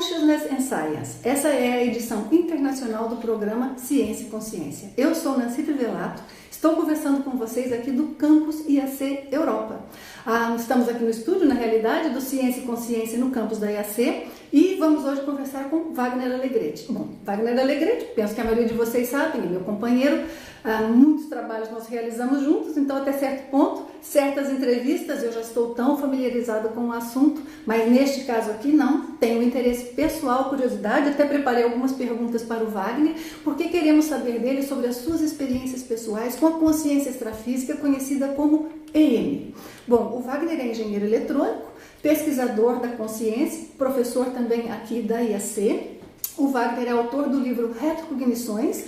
Consciousness and Science. Essa é a edição internacional do programa Ciência e Consciência. Eu sou Nancy Trivelato, estou conversando com vocês aqui do campus IAC Europa. Estamos aqui no estúdio, na realidade, do Ciência e Consciência no campus da IAC e vamos hoje conversar com Wagner Alegretti. Bom, Wagner Alegretti, penso que a maioria de vocês sabem, é meu companheiro, muitos trabalhos nós realizamos juntos, então até certo ponto, certas entrevistas eu já estou tão familiarizada com o assunto, mas neste caso aqui não, tenho interesse pessoal, curiosidade, até preparei algumas perguntas para o Wagner, porque queremos saber dele sobre as suas experiências pessoais com a consciência extrafísica conhecida como EM. Bom, o Wagner é engenheiro eletrônico, pesquisador da consciência, professor também aqui da IAC. O Wagner é autor do livro Retrocognições,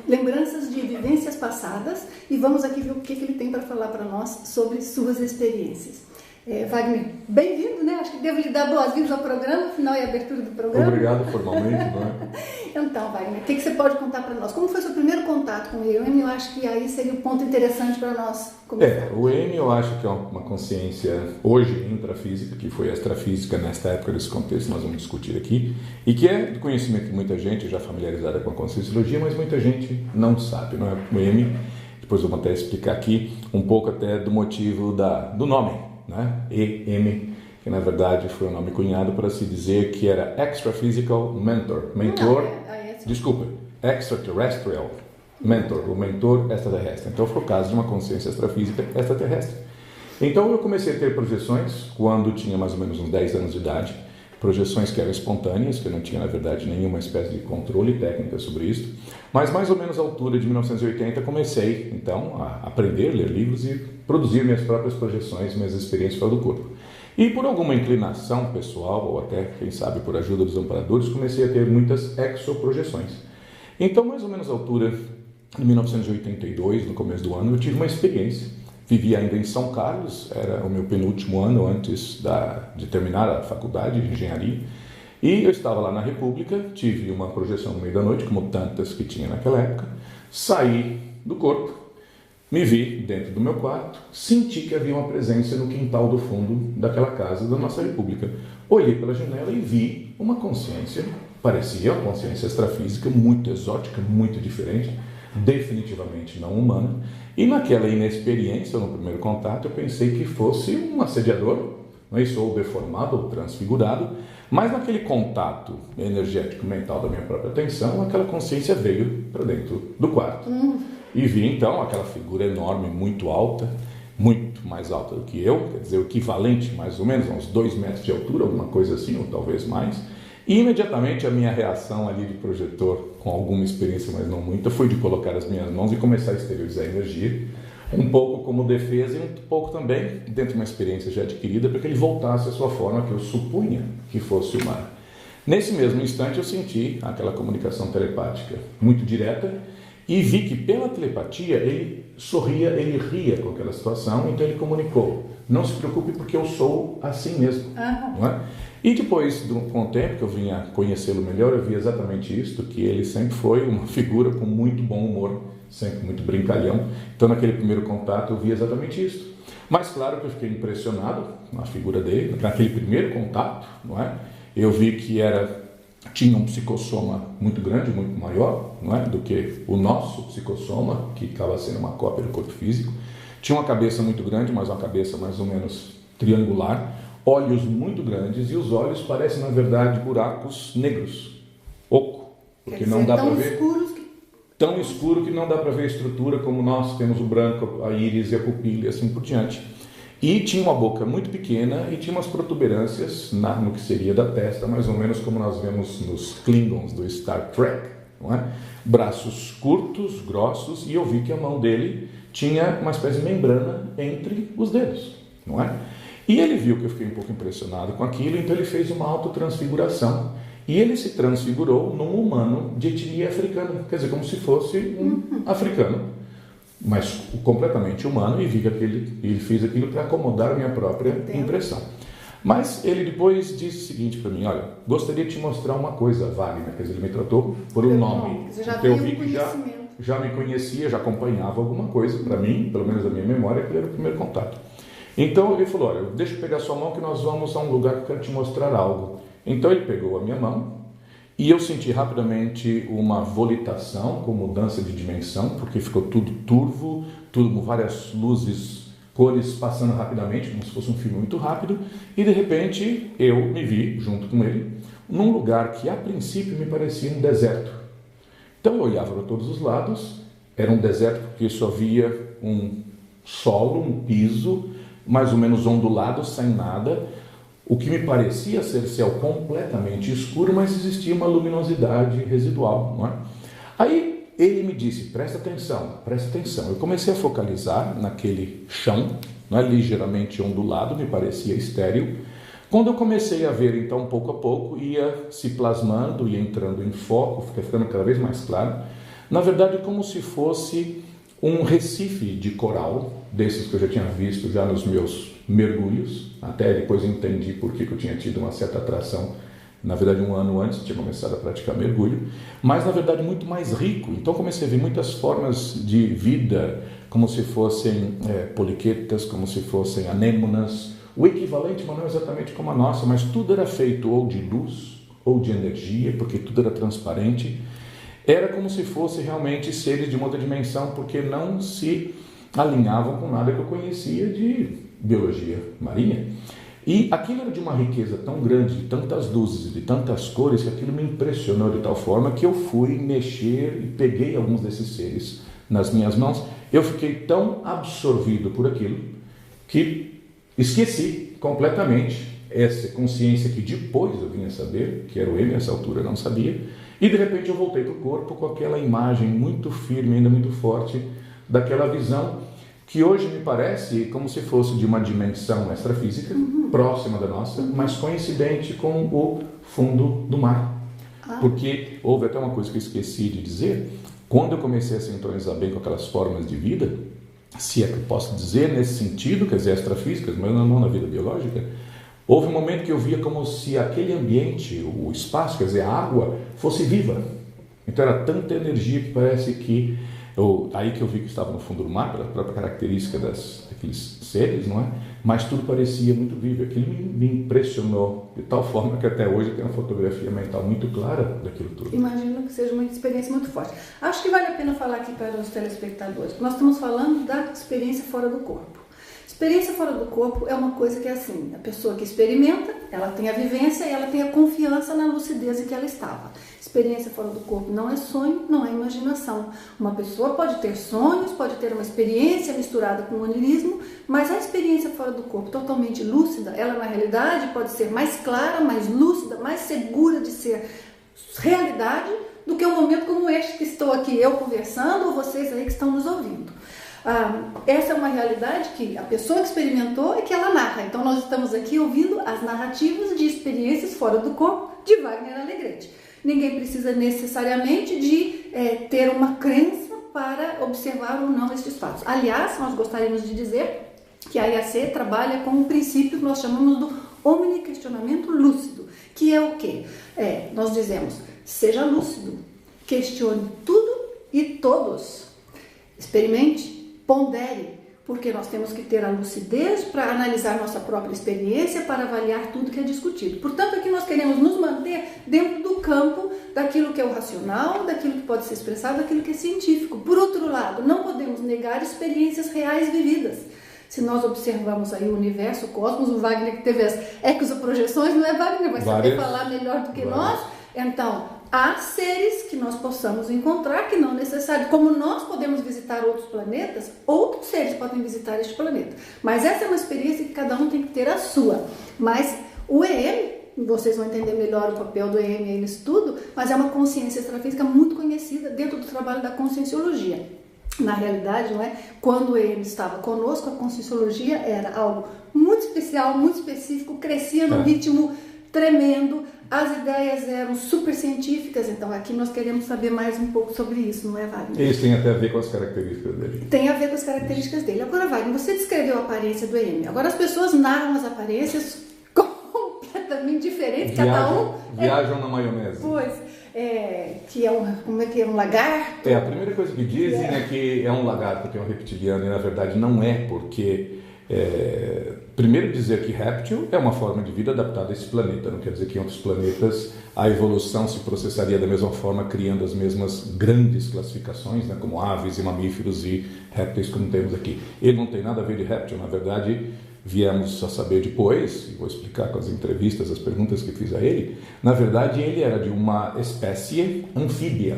lembranças de vivências passadas, e vamos aqui ver o que ele tem para falar para nós sobre suas experiências. Wagner, bem-vindo, né? Acho que devo lhe dar boas-vindas ao programa, afinal é a abertura do programa. Obrigado formalmente, não é? Então, Wagner, o que você pode contar para nós? Como foi seu primeiro contato com o EM? Eu acho que aí seria um ponto interessante para nós começar. O EM eu acho que é uma consciência hoje intrafísica, que foi extrafísica nesta época, desse contexto nós vamos discutir aqui, e que é de conhecimento de muita gente já familiarizada com a conscienciologia, mas muita gente não sabe, não é? O EM, depois eu vou até explicar aqui um pouco até do motivo do nome, né? EM, que na verdade foi um nome cunhado para se dizer que era Extraphysical Mentor. Extraterrestrial Mentor, o mentor extraterrestre. Então foi o caso de uma consciência extrafísica extraterrestre. Então eu comecei a ter projeções quando tinha mais ou menos uns 10 anos de idade, projeções que eram espontâneas, que eu não tinha na verdade nenhuma espécie de controle técnica sobre isso, mas mais ou menos à altura de 1980 comecei então a aprender, ler livros e produzir minhas próprias projeções, minhas experiências fora do corpo. E por alguma inclinação pessoal, ou até, quem sabe, por ajuda dos amparadores, comecei a ter muitas exoprojeções. Então, mais ou menos à altura de 1982, no começo do ano, eu tive uma experiência. Vivia ainda em São Carlos, era o meu penúltimo ano antes de terminar a faculdade de engenharia. E eu estava lá na República, tive uma projeção no meio da noite, como tantas que tinha naquela época. Saí do corpo, me vi dentro do meu quarto, senti que havia uma presença no quintal do fundo daquela casa da nossa República. Olhei pela janela e vi uma consciência, parecia uma consciência extrafísica, muito exótica, muito diferente, definitivamente não humana. E naquela inexperiência, no primeiro contato, eu pensei que fosse um assediador, não é isso, ou deformado, ou transfigurado, mas naquele contato energético mental da minha própria atenção, aquela consciência veio para dentro do quarto. E vi então aquela figura enorme, muito alta, muito mais alta do que eu, quer dizer, o equivalente mais ou menos a uns 2 metros de altura, alguma coisa assim, ou talvez mais. E imediatamente a minha reação ali de projetor, com alguma experiência, mas não muita, foi de colocar as minhas mãos e começar a exteriorizar a energia, um pouco como defesa e um pouco também dentro de uma experiência já adquirida, para que ele voltasse à sua forma que eu supunha que fosse humana. Nesse mesmo instante eu senti aquela comunicação telepática muito direta, e vi que pela telepatia ele sorria, ele ria com aquela situação, então ele comunicou: não se preocupe porque eu sou assim mesmo. Não é? E depois, com o tempo que eu vinha conhecê-lo melhor, eu vi exatamente isso, que ele sempre foi uma figura com muito bom humor, sempre muito brincalhão. Então naquele primeiro contato eu vi exatamente isso. Mas claro que eu fiquei impressionado na figura dele, naquele primeiro contato, não é? Eu vi que tinha um psicossoma muito grande, muito maior, não é, do que o nosso psicossoma, que acaba sendo uma cópia do corpo físico. Tinha uma cabeça muito grande, mas uma cabeça mais ou menos triangular, olhos muito grandes, e os olhos parecem, na verdade, buracos negros, oco, porque não dá para ver, tão escuro que não dá para ver a estrutura como nós temos o branco, a íris e a pupila e assim por diante. E tinha uma boca muito pequena e tinha umas protuberâncias no que seria da testa, mais ou menos como nós vemos nos Klingons do Star Trek, não é? Braços curtos, grossos, e eu vi que a mão dele tinha uma espécie de membrana entre os dedos, não é? E ele viu que eu fiquei um pouco impressionado com aquilo, então ele fez uma autotransfiguração. E ele se transfigurou num humano de etnia africana, quer dizer, como se fosse um africano, mas completamente humano, e vi que ele fez aquilo para acomodar a minha própria impressão. Mas ele depois disse o seguinte para mim: olha, gostaria de te mostrar uma coisa, Wagner, quer dizer, ele me tratou por um nome. Então eu vi que já me conhecia, já acompanhava alguma coisa, para mim, pelo menos da minha memória, que era o primeiro contato. Então ele falou: olha, deixa eu pegar sua mão que nós vamos a um lugar que eu quero te mostrar algo. Então ele pegou a minha mão e eu senti rapidamente uma volitação com mudança de dimensão, porque ficou tudo turvo, tudo com várias luzes, cores passando rapidamente, como se fosse um filme muito rápido, e de repente eu me vi, junto com ele, num lugar que a princípio me parecia um deserto. Então eu olhava para todos os lados, era um deserto porque só havia um solo, um piso, mais ou menos ondulado, sem nada, o que me parecia ser céu completamente escuro, mas existia uma luminosidade residual, não é? Aí ele me disse, presta atenção, presta atenção. Eu comecei a focalizar naquele chão, não é? Ligeiramente ondulado, me parecia estéril. Quando eu comecei a ver, então, pouco a pouco, ia se plasmando, ia entrando em foco, ficando cada vez mais claro. Na verdade, como se fosse um recife de coral, desses que eu já tinha visto já nos meus mergulhos. Até depois entendi por que eu tinha tido uma certa atração. Na verdade, um ano antes tinha começado a praticar mergulho, mas na verdade muito mais rico. Então comecei a ver muitas formas de vida, como se fossem poliquetas, como se fossem anêmonas, o equivalente, mas não exatamente como a nossa, mas tudo era feito ou de luz ou de energia, porque tudo era transparente. Era como se fosse realmente seres de uma outra dimensão, porque não se alinhavam com nada que eu conhecia de biologia marinha. E aquilo era de uma riqueza tão grande, de tantas luzes, de tantas cores, que aquilo me impressionou de tal forma que eu fui mexer e peguei alguns desses seres nas minhas mãos. Eu fiquei tão absorvido por aquilo que esqueci completamente essa consciência que depois eu vinha saber, que era o M, nessa altura eu não sabia, e de repente eu voltei para o corpo com aquela imagem muito firme, ainda muito forte, daquela visão que hoje me parece como se fosse de uma dimensão extrafísica, próxima da nossa, mas coincidente com o fundo do mar. Porque houve até uma coisa que eu esqueci de dizer, quando eu comecei a sintonizar bem com aquelas formas de vida, se é que eu posso dizer nesse sentido, quer dizer, extrafísicas, mas não na vida biológica, houve um momento que eu via como se aquele ambiente, o espaço, quer dizer, a água, fosse viva. Então era tanta energia que parece que aí que eu vi que estava no fundo do mar, pela própria característica daqueles seres, não é? Mas tudo parecia muito vivo. Aquilo me impressionou de tal forma que até hoje eu tenho uma fotografia mental muito clara daquilo tudo. Imagino que seja uma experiência muito forte. Acho que vale a pena falar aqui para os telespectadores. Nós estamos falando da experiência fora do corpo. Experiência fora do corpo é uma coisa que é assim, a pessoa que experimenta, ela tem a vivência e ela tem a confiança na lucidez em que ela estava. Experiência fora do corpo não é sonho, não é imaginação. Uma pessoa pode ter sonhos, pode ter uma experiência misturada com onirismo, mas a experiência fora do corpo totalmente lúcida, ela na realidade pode ser mais clara, mais lúcida, mais segura de ser realidade do que um momento como este que estou aqui eu conversando ou vocês aí que estão nos ouvindo. Essa é uma realidade que a pessoa que experimentou é que ela narra. Então nós estamos aqui ouvindo as narrativas de experiências fora do corpo de Wagner Alegrete. Ninguém precisa necessariamente de ter uma crença para observar ou não estes fatos. Aliás, nós gostaríamos de dizer que a IAC trabalha com um princípio que nós chamamos do omniquestionamento lúcido, que é o quê? Nós dizemos, seja lúcido, questione tudo e todos, experimente, pondere, porque nós temos que ter a lucidez para analisar nossa própria experiência, para avaliar tudo que é discutido. Portanto, aqui nós queremos nos manter dentro do campo daquilo que é o racional, daquilo que pode ser expressado, daquilo que é científico. Por outro lado, não podemos negar experiências reais vividas. Se nós observamos aí o universo, o cosmos, o Wagner que teve as exoprojeções, não é Wagner, vai saber falar melhor do que nós. Então, há seres que nós possamos encontrar que não necessariamente, como nós podemos visitar outros planetas, outros seres podem visitar este planeta. Mas essa é uma experiência que cada um tem que ter a sua. Mas o EM, vocês vão entender melhor o papel do EM aí nisso tudo, mas é uma consciência extrafísica muito conhecida dentro do trabalho da conscienciologia. Na realidade, não é? Quando o EM estava conosco, a conscienciologia era algo muito especial, muito específico, crescia num ritmo tremendo, as ideias eram super científicas, então aqui nós queremos saber mais um pouco sobre isso, não é, Wagner? Isso tem até a ver com as características dele. Tem a ver com as características dele. Agora, Wagner, você descreveu a aparência do EM. Agora as pessoas narram as aparências completamente diferentes, cada um... Viajam na maionese. Pois, que é como é que é, um lagarto? A primeira coisa que dizem é que é um lagarto, que é um reptiliano, e na verdade não é, porque primeiro dizer que réptil é uma forma de vida adaptada a esse planeta, não quer dizer que em outros planetas a evolução se processaria da mesma forma, criando as mesmas grandes classificações, né, como aves e mamíferos e répteis como temos aqui. Ele não tem nada a ver de réptil, na verdade, viemos a saber depois, e vou explicar com as entrevistas, as perguntas que fiz a ele, na verdade ele era de uma espécie anfíbia,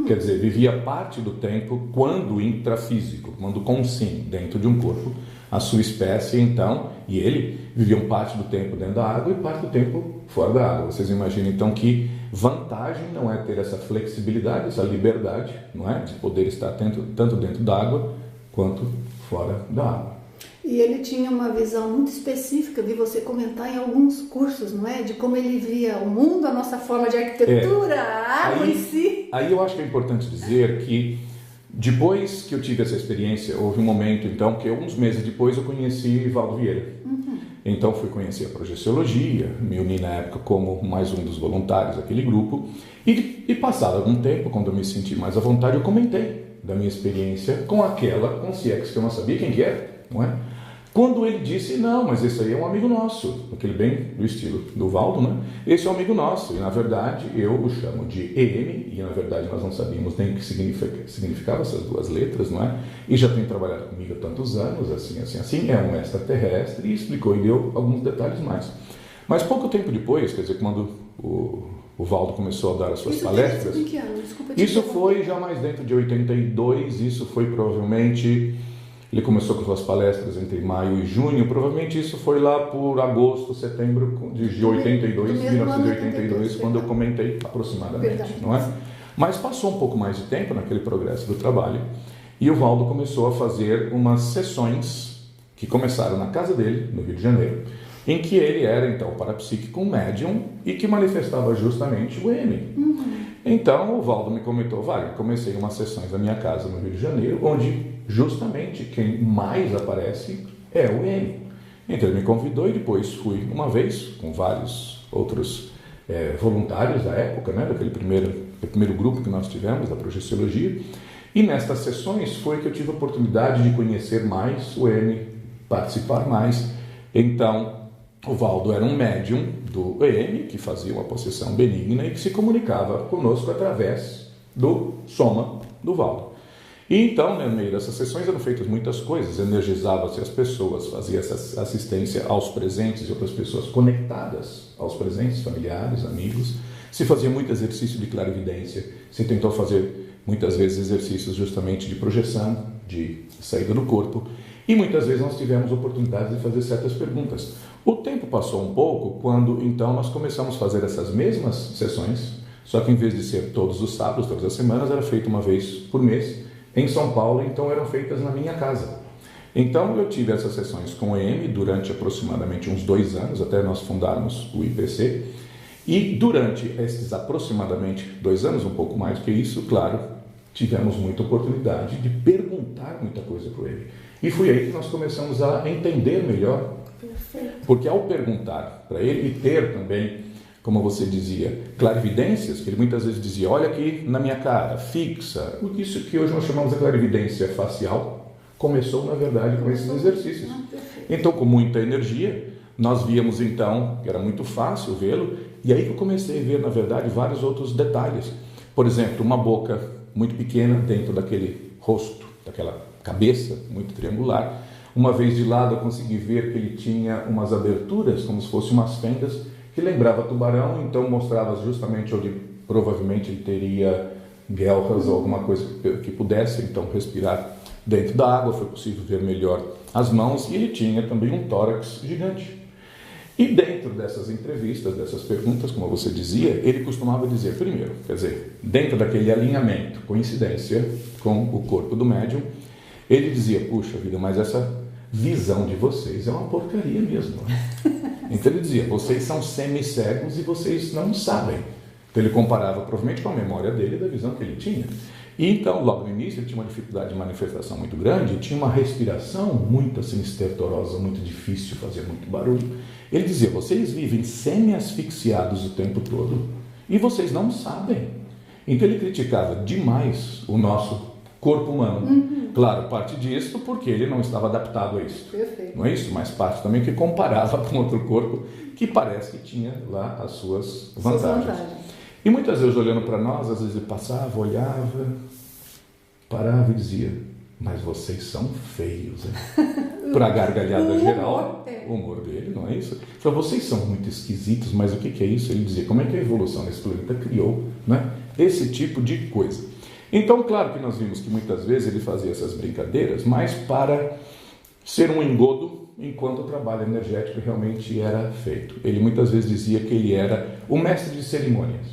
quer dizer, vivia parte do tempo quando intrafísico, quando consim, dentro de um corpo, a sua espécie, então, e ele viviam parte do tempo dentro da água e parte do tempo fora da água. Vocês imaginam, então, que vantagem não é ter essa flexibilidade, essa liberdade, não é? De poder estar tanto dentro da água quanto fora da água. E ele tinha uma visão muito específica, vi você comentar em alguns cursos, não é? De como ele via o mundo, a nossa forma de arquitetura, a água em si. Aí eu acho que é importante dizer que depois que eu tive essa experiência, houve um momento, então, que alguns meses depois eu conheci Valdo Vieira. Então fui conhecer a Projeciologia, me uni na época como mais um dos voluntários daquele grupo, e passado algum tempo, quando eu me senti mais à vontade, eu comentei da minha experiência com aquela concierge que eu não sabia quem que era, não é? Quando ele disse, não, mas esse aí é um amigo nosso, aquele bem do estilo do Valdo, né? Esse é um amigo nosso, e na verdade eu o chamo de EM, e na verdade nós não sabíamos nem o que significava essas duas letras, não é? E já tem trabalhado comigo há tantos anos, assim, é um extraterrestre, e explicou e deu alguns detalhes mais. Mas pouco tempo depois, quer dizer, quando o Valdo começou a dar as suas palestras, isso foi já mais dentro de 82, isso foi provavelmente... Ele começou com suas palestras entre maio e junho, provavelmente isso foi lá por agosto, setembro de 82, 1982, quando eu comentei aproximadamente, não é? Mas passou um pouco mais de tempo naquele progresso do trabalho e o Valdo começou a fazer umas sessões que começaram na casa dele, no Rio de Janeiro, em que ele era então parapsíquico médium e que manifestava justamente o M. Então o Valdo me comentou, comecei umas sessões na minha casa no Rio de Janeiro, onde justamente quem mais aparece é o M. Então ele me convidou e depois fui uma vez com vários outros voluntários da época, né, daquele primeiro grupo que nós tivemos, da Projeciologia, e nestas sessões foi que eu tive a oportunidade de conhecer mais o M, participar mais. Então o Valdo era um médium do EM, que fazia uma possessão benigna e que se comunicava conosco através do soma do Valdo. E então, no meio dessas sessões eram feitas muitas coisas, energizava-se as pessoas, fazia essa assistência aos presentes e outras pessoas conectadas aos presentes, familiares, amigos, se fazia muito exercício de clarividência, se tentou fazer muitas vezes exercícios justamente de projeção, de saída do corpo, e muitas vezes nós tivemos oportunidade de fazer certas perguntas. O tempo passou um pouco quando então nós começamos a fazer essas mesmas sessões, só que em vez de ser todos os sábados, todas as semanas, era feito uma vez por mês em São Paulo, então eram feitas na minha casa. Então eu tive essas sessões com o EM durante aproximadamente uns 2 anos, até nós fundarmos o IPC, e durante esses aproximadamente 2 anos, um pouco mais que isso, claro, tivemos muita oportunidade de perguntar muita coisa para ele. E foi aí que nós começamos a entender melhor. Perfeito. Porque ao perguntar para ele e ter também, como você dizia, clarividências, que ele muitas vezes dizia, olha aqui na minha cara, fixa, isso que hoje nós chamamos de clarividência facial, começou na verdade com esses exercícios. Então, com muita energia, nós víamos então, que era muito fácil vê-lo, e aí que eu comecei a ver, na verdade, vários outros detalhes. Por exemplo, uma boca muito pequena dentro daquele rosto, daquela cabeça muito triangular. Uma vez de lado eu consegui ver que ele tinha umas aberturas, como se fossem umas fendas, que lembrava tubarão, então mostrava justamente onde provavelmente ele teria guelras ou alguma coisa que pudesse então respirar dentro da água. Foi possível ver melhor as mãos e ele tinha também um tórax gigante. E dentro dessas entrevistas, dessas perguntas, como você dizia, ele costumava dizer, primeiro, quer dizer, dentro daquele alinhamento, coincidência com o corpo do médium, ele dizia, puxa vida, mas essa visão de vocês é uma porcaria mesmo. Então ele dizia, vocês são semi-cegos e vocês não sabem. Então ele comparava provavelmente com a memória dele da visão que ele tinha. E então, logo no início, ele tinha uma dificuldade de manifestação muito grande, tinha uma respiração muito assim estertorosa, muito difícil, fazia muito barulho. Ele dizia, vocês vivem semi-asfixiados o tempo todo e vocês não sabem. Então ele criticava demais o nosso corpo humano. Claro, parte disso porque ele não estava adaptado a isso. Perfeito. Não é isso? Mas parte também que comparava com outro corpo que parece que tinha lá as suas vantagens. E muitas vezes olhando para nós, às vezes ele passava, olhava, parava e dizia: mas vocês são feios, hein? Para a gargalhada geral, o humor dele, não é isso? Então, vocês são muito esquisitos, mas o que é isso? Ele dizia: como é que a evolução nesse planeta criou, né, esse tipo de coisa? Então, claro que nós vimos que muitas vezes ele fazia essas brincadeiras, mas para ser um engodo, enquanto o trabalho energético realmente era feito. Ele muitas vezes dizia que ele era o mestre de cerimônias.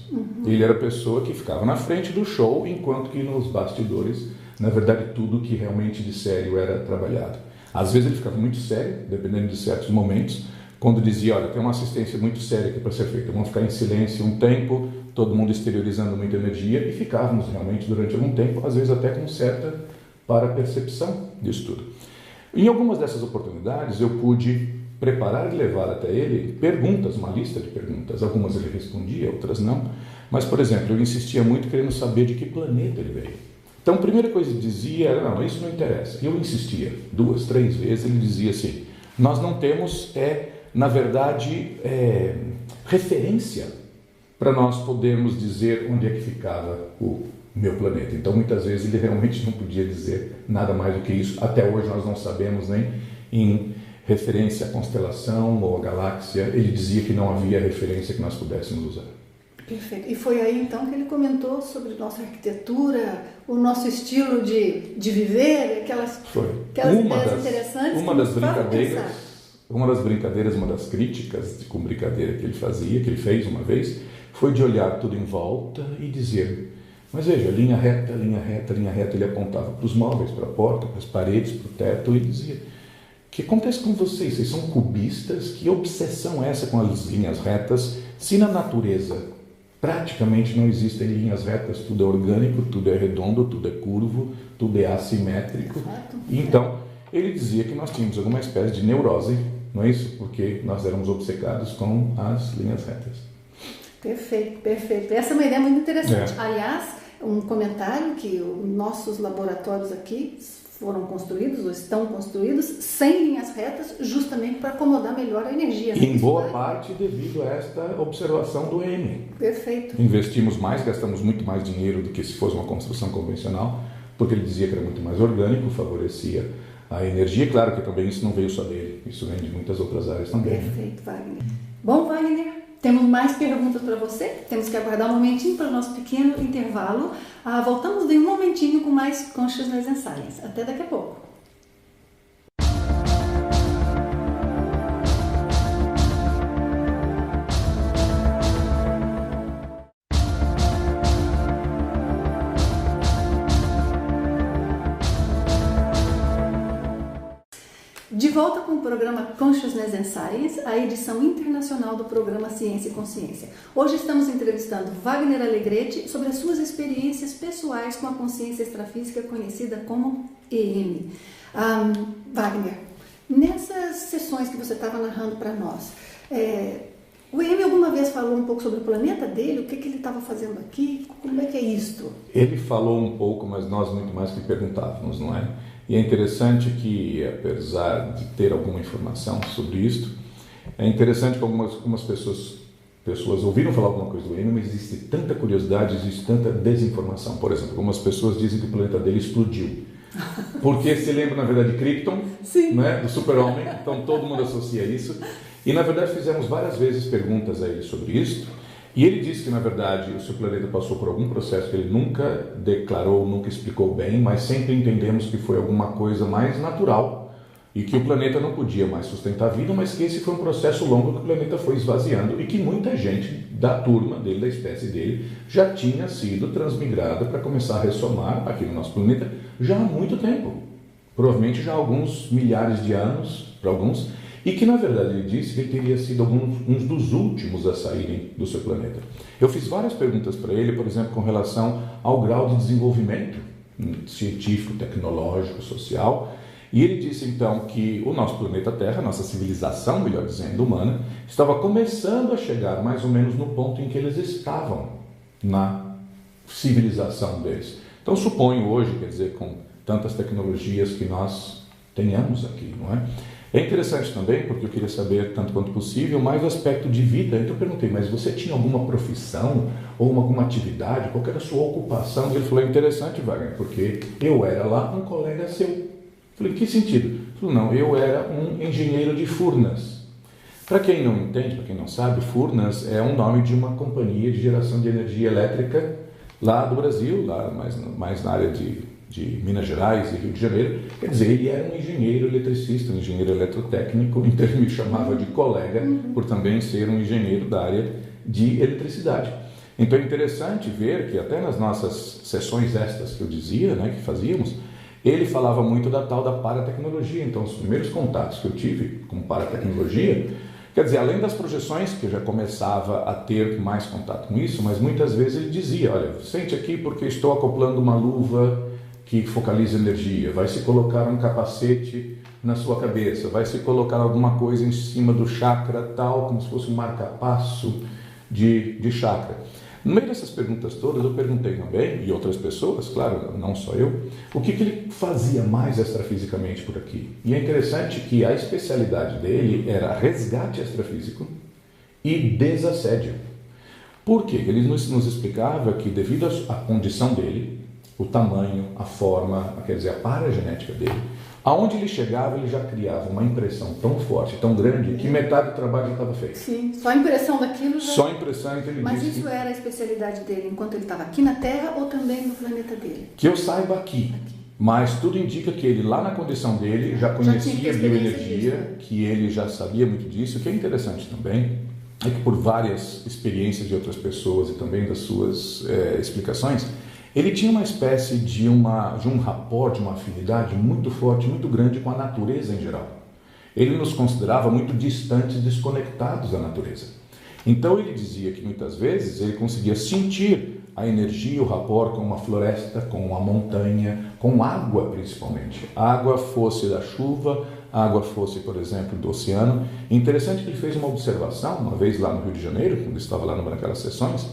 Ele era a pessoa que ficava na frente do show, enquanto que nos bastidores, na verdade, tudo que realmente de sério era trabalhado. Às vezes ele ficava muito sério, dependendo de certos momentos, quando dizia: olha, tem uma assistência muito séria aqui para ser feita, vamos ficar em silêncio um tempo, todo mundo exteriorizando muita energia, e ficávamos realmente durante algum tempo, às vezes até com certa para-percepção disso tudo. Em algumas dessas oportunidades eu pude preparar e levar até ele perguntas, uma lista de perguntas. Algumas ele respondia, outras não. Mas, por exemplo, eu insistia muito querendo saber de que planeta ele veio. Então, a primeira coisa que ele dizia era: não, isso não interessa. Eu insistia 2, 3 vezes, ele dizia assim: nós não temos, na verdade, referência para nós podermos dizer onde é que ficava o meu planeta. Então, muitas vezes ele realmente não podia dizer nada mais do que isso. Até hoje nós não sabemos nem em referência à constelação ou à galáxia. Ele dizia que não havia referência que nós pudéssemos usar. Perfeito. E foi aí então que ele comentou sobre nossa arquitetura, o nosso estilo de viver, aquelas ideias interessantes. Uma das brincadeiras, uma das críticas com brincadeira que ele fazia, que ele fez uma vez, foi de olhar tudo em volta e dizer: mas veja, linha reta, linha reta, linha reta. Ele apontava para os móveis, para a porta, para as paredes, para o teto, e dizia: o que acontece com vocês? Vocês são cubistas? Que obsessão é essa com as linhas retas? Se na natureza praticamente não existem linhas retas, tudo é orgânico, tudo é redondo, tudo é curvo, tudo é assimétrico. Exato. Então, ele dizia que nós tínhamos alguma espécie de neurose, não é isso? Porque nós éramos obcecados com as linhas retas. Perfeito, perfeito. Essa é uma ideia muito interessante. Aliás, um comentário que os nossos laboratórios aqui foram construídos ou estão construídos sem linhas retas, justamente para acomodar melhor a energia. Em boa parte devido a esta observação do M. Perfeito. Investimos mais, gastamos muito mais dinheiro do que se fosse uma construção convencional, porque ele dizia que era muito mais orgânico, favorecia a energia. Claro que também isso não veio só dele, isso vem de muitas outras áreas também. Perfeito, Wagner. Bom, Wagner, temos mais perguntas para você. Temos que aguardar um momentinho para o nosso pequeno intervalo. Voltamos em um momentinho com mais Consciousness and Science. Até daqui a pouco. De volta com o programa Consciousness and Science, a edição internacional do programa Ciência e Consciência. Hoje estamos entrevistando Wagner Alegretti sobre as suas experiências pessoais com a consciência extrafísica conhecida como EM. Wagner, nessas sessões que você estava narrando para nós, o EM alguma vez falou um pouco sobre o planeta dele? O que ele estava fazendo aqui? Como é que é isto? Ele falou um pouco, mas nós muito mais que perguntávamos, não é? E é interessante que, apesar de ter alguma informação sobre isto, é interessante que algumas pessoas ouviram falar alguma coisa do EM, mas existe tanta curiosidade, existe tanta desinformação. Por exemplo, algumas pessoas dizem que o planeta dele explodiu. Porque se lembra, na verdade, de Krypton, né, do super-homem, então todo mundo associa isso. E, na verdade, fizemos várias vezes perguntas a ele sobre isso. E ele disse que, na verdade, o seu planeta passou por algum processo que ele nunca declarou, nunca explicou bem, mas sempre entendemos que foi alguma coisa mais natural e que o planeta não podia mais sustentar a vida, mas que esse foi um processo longo que o planeta foi esvaziando e que muita gente da turma dele, da espécie dele, já tinha sido transmigrada para começar a ressomar aqui no nosso planeta já há muito tempo. Provavelmente já há alguns milhares de anos, para alguns, e que, na verdade, ele disse que ele teria sido uns dos últimos a saírem do seu planeta. Eu fiz várias perguntas para ele, por exemplo, com relação ao grau de desenvolvimento científico, tecnológico, social, e ele disse, então, que o nosso planeta Terra, a nossa civilização, melhor dizendo, humana, estava começando a chegar mais ou menos no ponto em que eles estavam na civilização deles. Então suponho hoje, quer dizer, com tantas tecnologias que nós tenhamos aqui, não é? É interessante também, porque eu queria saber, tanto quanto possível, mais o aspecto de vida. Então eu perguntei, mas você tinha alguma profissão ou alguma atividade? Qual era a sua ocupação? E ele falou, é interessante, Wagner, porque eu era lá um colega seu. Eu falei, que sentido? Ele falou, não, eu era um engenheiro de Furnas. Para quem não entende, para quem não sabe, Furnas é um nome de uma companhia de geração de energia elétrica lá do Brasil, lá mais na área de Minas Gerais e Rio de Janeiro. Quer dizer, ele era um engenheiro eletricista, um engenheiro eletrotécnico, então ele me chamava de colega por também ser um engenheiro da área de eletricidade. Então é interessante ver que até nas nossas sessões extras que eu dizia, né, que fazíamos, ele falava muito da tal da paratecnologia. Então os primeiros contatos que eu tive com paratecnologia, quer dizer, além das projeções, que eu já começava a ter mais contato com isso, mas muitas vezes ele dizia, olha, sente aqui porque estou acoplando uma luva que focaliza energia, vai se colocar um capacete na sua cabeça, vai se colocar alguma coisa em cima do chakra tal, como se fosse um marca-passo de chakra. No meio dessas perguntas todas, eu perguntei também, e outras pessoas, claro, não só eu, o que ele fazia mais extrafisicamente por aqui. E é interessante que a especialidade dele era resgate extrafísico e desassédio. Por quê? Ele nos explicava que devido à condição dele, o tamanho, a forma, quer dizer, a paragenética dele, aonde ele chegava, ele já criava uma impressão tão forte, tão grande, que metade do trabalho já estava feito. Sim, só a impressão daquilo já... Só a impressão que ele Mas disse isso era a especialidade dele enquanto ele estava aqui na Terra ou também no planeta dele? que eu saiba aqui. Mas tudo indica que ele, lá na condição dele, já conhecia a bioenergia, que ele já sabia muito disso. O que é interessante também é que por várias experiências de outras pessoas e também das suas explicações, ele tinha uma espécie de um rapport, de uma afinidade muito forte, muito grande com a natureza em geral. Ele nos considerava muito distantes, desconectados da natureza. Então ele dizia que muitas vezes ele conseguia sentir a energia, o rapport com uma floresta, com uma montanha, com água principalmente. Água fosse da chuva, água fosse, por exemplo, do oceano. Interessante que ele fez uma observação, uma vez lá no Rio de Janeiro, quando estava lá naquelas sessões,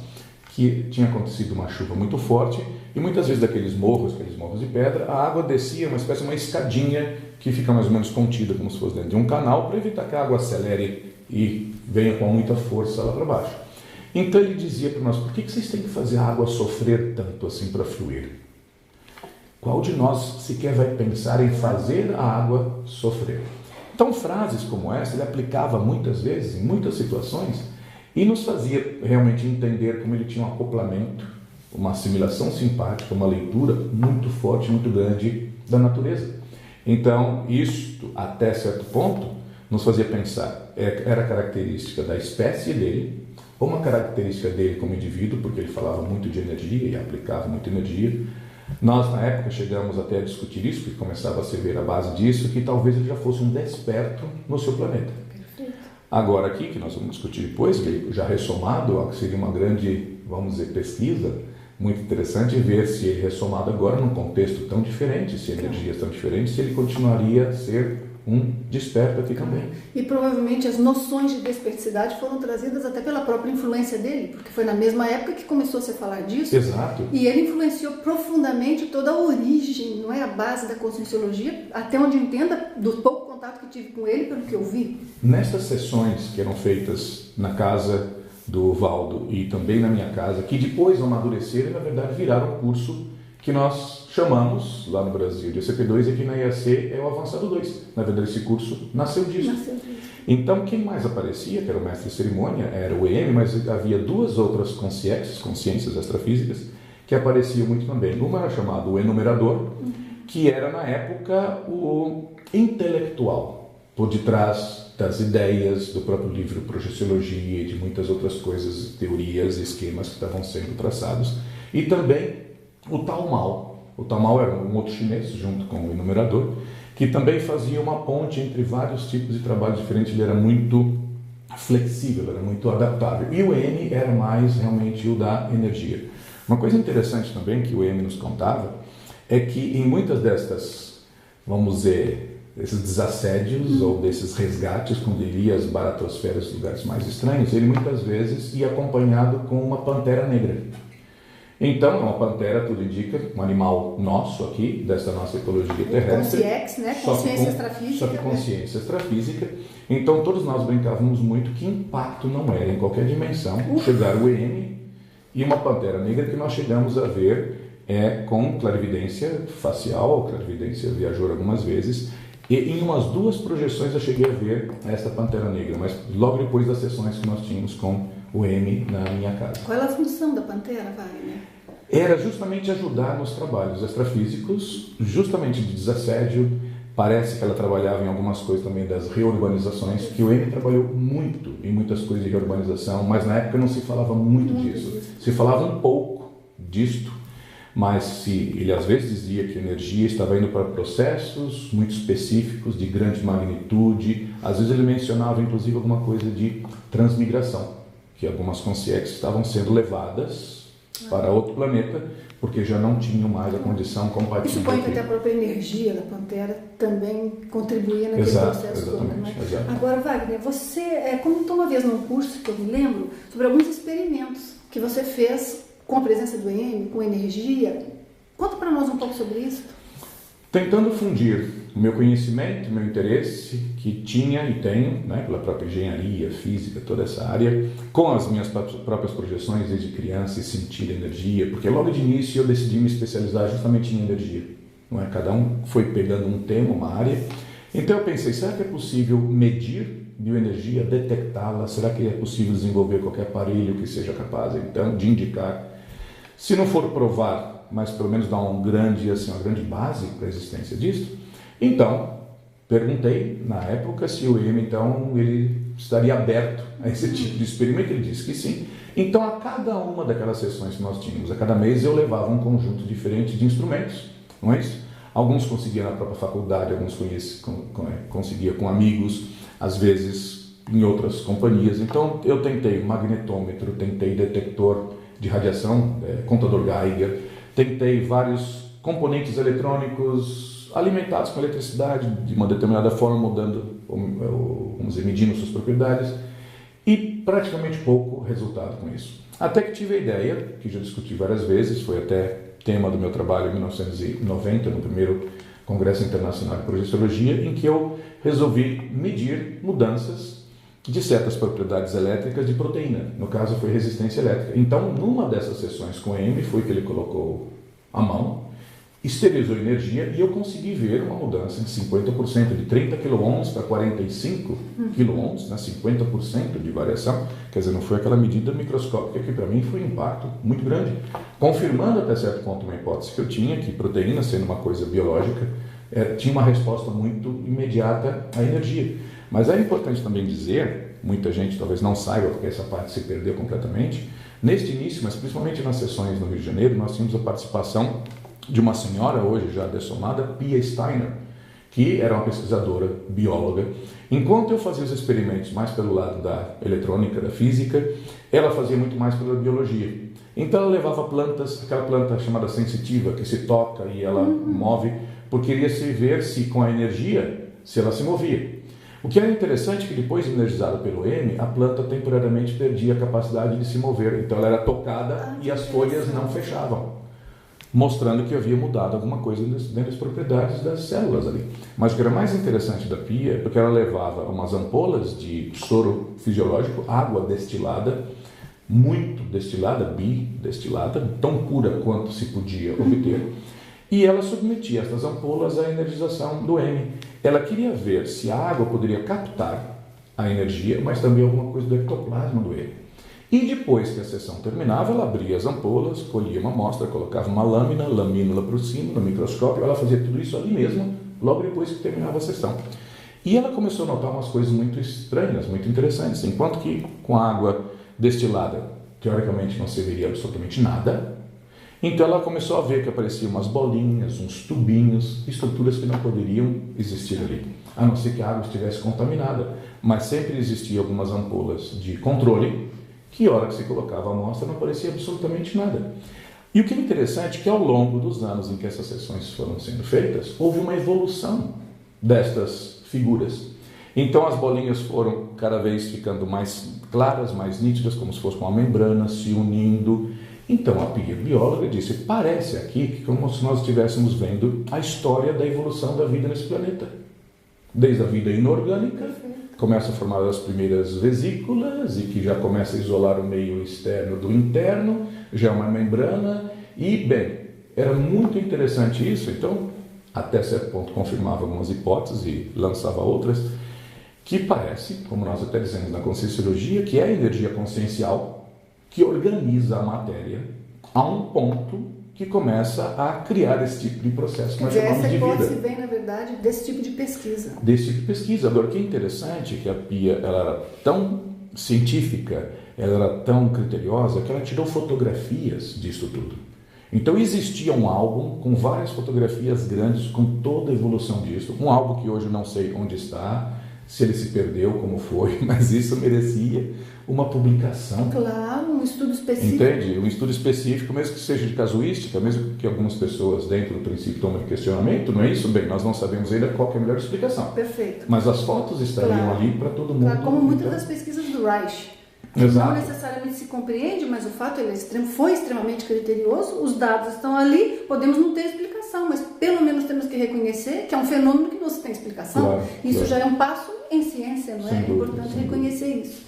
que tinha acontecido uma chuva muito forte e muitas vezes daqueles morros de pedra, a água descia uma espécie de uma escadinha que fica mais ou menos contida, como se fosse dentro de um canal, para evitar que a água acelere e venha com muita força lá para baixo. Então ele dizia para nós, por que vocês têm que fazer a água sofrer tanto assim para fluir? Qual de nós sequer vai pensar em fazer a água sofrer? Então frases como essa ele aplicava muitas vezes, em muitas situações, e nos fazia realmente entender como ele tinha um acoplamento, uma assimilação simpática, uma leitura muito forte, muito grande da natureza. Então, isto, até certo ponto, nos fazia pensar, era característica da espécie dele, ou uma característica dele como indivíduo, porque ele falava muito de energia e aplicava muita energia. Nós, na época, chegamos até a discutir isso, porque começava a se ver a base disso, que talvez ele já fosse um desperto no seu planeta. Agora aqui, que nós vamos discutir depois, já ressomado, que seria uma grande, vamos dizer, pesquisa, muito interessante ver se ele ressomado agora num contexto tão diferente, se energias tão diferentes, se ele continuaria a ser um desperto aqui também. E provavelmente as noções de desperticidade foram trazidas até pela própria influência dele, porque foi na mesma época que começou a se falar disso. Exato. E ele influenciou profundamente toda a origem, não é, a base da conscienciologia, até onde eu entenda, do pouco contato que tive com ele, pelo que eu vi. Nestas sessões que eram feitas na casa do Valdo e também na minha casa, que depois amadureceram e na verdade viraram o curso que nós chamamos lá no Brasil de ECP2 e aqui na IAC é o Avançado 2. Na verdade esse curso nasceu disso. Então quem mais aparecia, que era o mestre de cerimônia, era o EM, mas havia duas outras consciências extrafísicas que apareciam muito também. Uma era chamada o enumerador, que era na época o intelectual, por detrás das ideias do próprio livro Projeciologia e de muitas outras coisas, teorias, esquemas que estavam sendo traçados. E também o Tao Mao. O Tao Mao era um outro chinês, junto com o enumerador, que também fazia uma ponte entre vários tipos de trabalhos diferentes. Ele era muito flexível, era muito adaptável. E o EM era mais realmente o da energia. Uma coisa interessante também que o EM nos contava é que em muitas destas, vamos dizer, desses desassédios ou desses resgates, quando ele ia às baratosferas, lugares mais estranhos, ele muitas vezes ia acompanhado com uma pantera negra. Então, é uma pantera, tudo indica, um animal nosso aqui, dessa nossa ecologia terrestre. Consciex, né? Consciência extrafísica. Só que consciência extrafísica. Então, todos nós brincávamos muito que impacto não era em qualquer dimensão chegar o EM e uma pantera negra que nós chegamos a ver com clarividência facial, clarividência viajou algumas vezes, e em umas 2 projeções eu cheguei a ver essa pantera negra, mas logo depois das sessões que nós tínhamos com o M na minha casa. Qual é a função da pantera, Wagner? Era justamente ajudar nos trabalhos extrafísicos, justamente de desassédio. Parece que ela trabalhava em algumas coisas também das reurbanizações, que o M trabalhou muito em muitas coisas de reurbanização, mas na época não se falava muito disso. Se falava um pouco disto, mas ele às vezes dizia que a energia estava indo para processos muito específicos, de grande magnitude. Às vezes ele mencionava inclusive alguma coisa de transmigração, que algumas consciências estavam sendo levadas para outro planeta, porque já não tinham mais a condição compatível. E suponho que até a própria energia da pantera também contribuía naquele processo todo. Né? Agora, Wagner, você comentou uma vez num curso que eu me lembro sobre alguns experimentos que você fez com a presença do EM, com energia. Conta para nós um pouco sobre isso. Tentando fundir o meu conhecimento, o meu interesse, que tinha e tenho, né, pela própria engenharia, física, toda essa área, com as minhas próprias projeções desde criança e sentir energia, porque logo de início eu decidi me especializar justamente em energia. Não é? Cada um foi pegando um tema, uma área. Então eu pensei, será que é possível medir bioenergia, detectá-la? Será que é possível desenvolver qualquer aparelho que seja capaz, então, de indicar? Se não for provar, mas pelo menos dar uma grande base para a existência disso, então perguntei na época se o EM então ele estaria aberto a esse tipo de experimento. Ele disse que sim. Então a cada uma daquelas sessões que nós tínhamos, a cada mês eu levava um conjunto diferente de instrumentos, não é isso? Alguns conseguia na própria faculdade, alguns conseguia com amigos, às vezes em outras companhias. Então eu tentei magnetômetro, tentei detector de radiação, contador Geiger, tentei vários componentes eletrônicos alimentados com eletricidade de uma determinada forma, medindo suas propriedades, e praticamente pouco resultado com isso. Até que tive a ideia, que já discuti várias vezes, foi até tema do meu trabalho em 1990, no primeiro Congresso Internacional de Projeciologia, em que eu resolvi medir mudanças de certas propriedades elétricas de proteína. No caso, foi resistência elétrica. Então, numa dessas sessões com M, foi que ele colocou a mão, esterilizou energia e eu consegui ver uma mudança de 50%, de 30 kΩ para 45 kΩ, né, 50% de variação. Quer dizer, não foi aquela medida microscópica que para mim foi um impacto muito grande, confirmando até certo ponto uma hipótese que eu tinha, que proteína, sendo uma coisa biológica, tinha uma resposta muito imediata à energia. Mas é importante também dizer, muita gente talvez não saiba, porque essa parte se perdeu completamente, neste início, mas principalmente nas sessões no Rio de Janeiro, nós tínhamos a participação de uma senhora, hoje já dessomada, Pia Steiner, que era uma pesquisadora, bióloga. Enquanto eu fazia os experimentos mais pelo lado da eletrônica, da física, ela fazia muito mais pela biologia. Então ela levava plantas, aquela planta chamada sensitiva, que se toca e ela move, porque queria se ver se com a energia, se ela se movia. O que era interessante é que depois energizada pelo M, a planta temporariamente perdia a capacidade de se mover. Então ela era tocada e as folhas não fechavam, mostrando que havia mudado alguma coisa dentro das propriedades das células ali. Mas o que era mais interessante da Pia é porque ela levava umas ampolas de soro fisiológico, água destilada, muito destilada, bidestilada, tão pura quanto se podia obter, e ela submetia essas ampolas à energização do M. Ela queria ver se a água poderia captar a energia, mas também alguma coisa do ectoplasma do M. E depois que a sessão terminava, ela abria as ampolas, colhia uma amostra, colocava uma lamínula por cima, no microscópio, ela fazia tudo isso ali mesmo, logo depois que terminava a sessão. E ela começou a notar umas coisas muito estranhas, muito interessantes. Enquanto que com a água destilada, teoricamente não serviria absolutamente nada, então ela começou a ver que apareciam umas bolinhas, uns tubinhos, estruturas que não poderiam existir ali, a não ser que a água estivesse contaminada. Mas sempre existiam algumas ampolas de controle, que a hora que se colocava a amostra não aparecia absolutamente nada. E o que é interessante é que ao longo dos anos em que essas sessões foram sendo feitas, houve uma evolução destas figuras. Então as bolinhas foram cada vez ficando mais claras, mais nítidas, como se fosse uma membrana se unindo, Então a Pia, bióloga, disse, parece aqui que como se nós estivéssemos vendo a história da evolução da vida nesse planeta. Desde a vida inorgânica, começa a formar as primeiras vesículas e que já começa a isolar o meio externo do interno, já é uma membrana e, bem, era muito interessante isso, então, até certo ponto confirmava algumas hipóteses e lançava outras, que parece, como nós até dizemos na Conscienciologia, que é a energia consciencial que organiza a matéria a um ponto que começa a criar esse tipo de processo que nós chamamos de vida. Essa hipótese vem, na verdade, desse tipo de pesquisa. Desse tipo de pesquisa. Agora, o que é interessante é que a Pia ela era tão científica, ela era tão criteriosa, que ela tirou fotografias disso tudo. Então, existia um álbum com várias fotografias grandes, com toda a evolução disso. Um álbum que hoje eu não sei onde está, se ele se perdeu, como foi, mas isso merecia uma publicação. Claro, um estudo específico. Entende? Um estudo específico, mesmo que seja de casuística, mesmo que algumas pessoas dentro do princípio tomem questionamento, não é isso? Bem, nós não sabemos ainda qual é a melhor explicação. Perfeito. Mas as fotos estariam ali para todo mundo. Claro, como muitas das pesquisas do Reich. Exato. Não necessariamente se compreende, mas o fato ele foi extremamente criterioso, os dados estão ali, podemos não ter explicação, mas pelo menos temos que reconhecer que é um fenômeno que não se tem explicação. Claro, isso claro. já é um passo em ciência, não é? É importante reconhecer isso.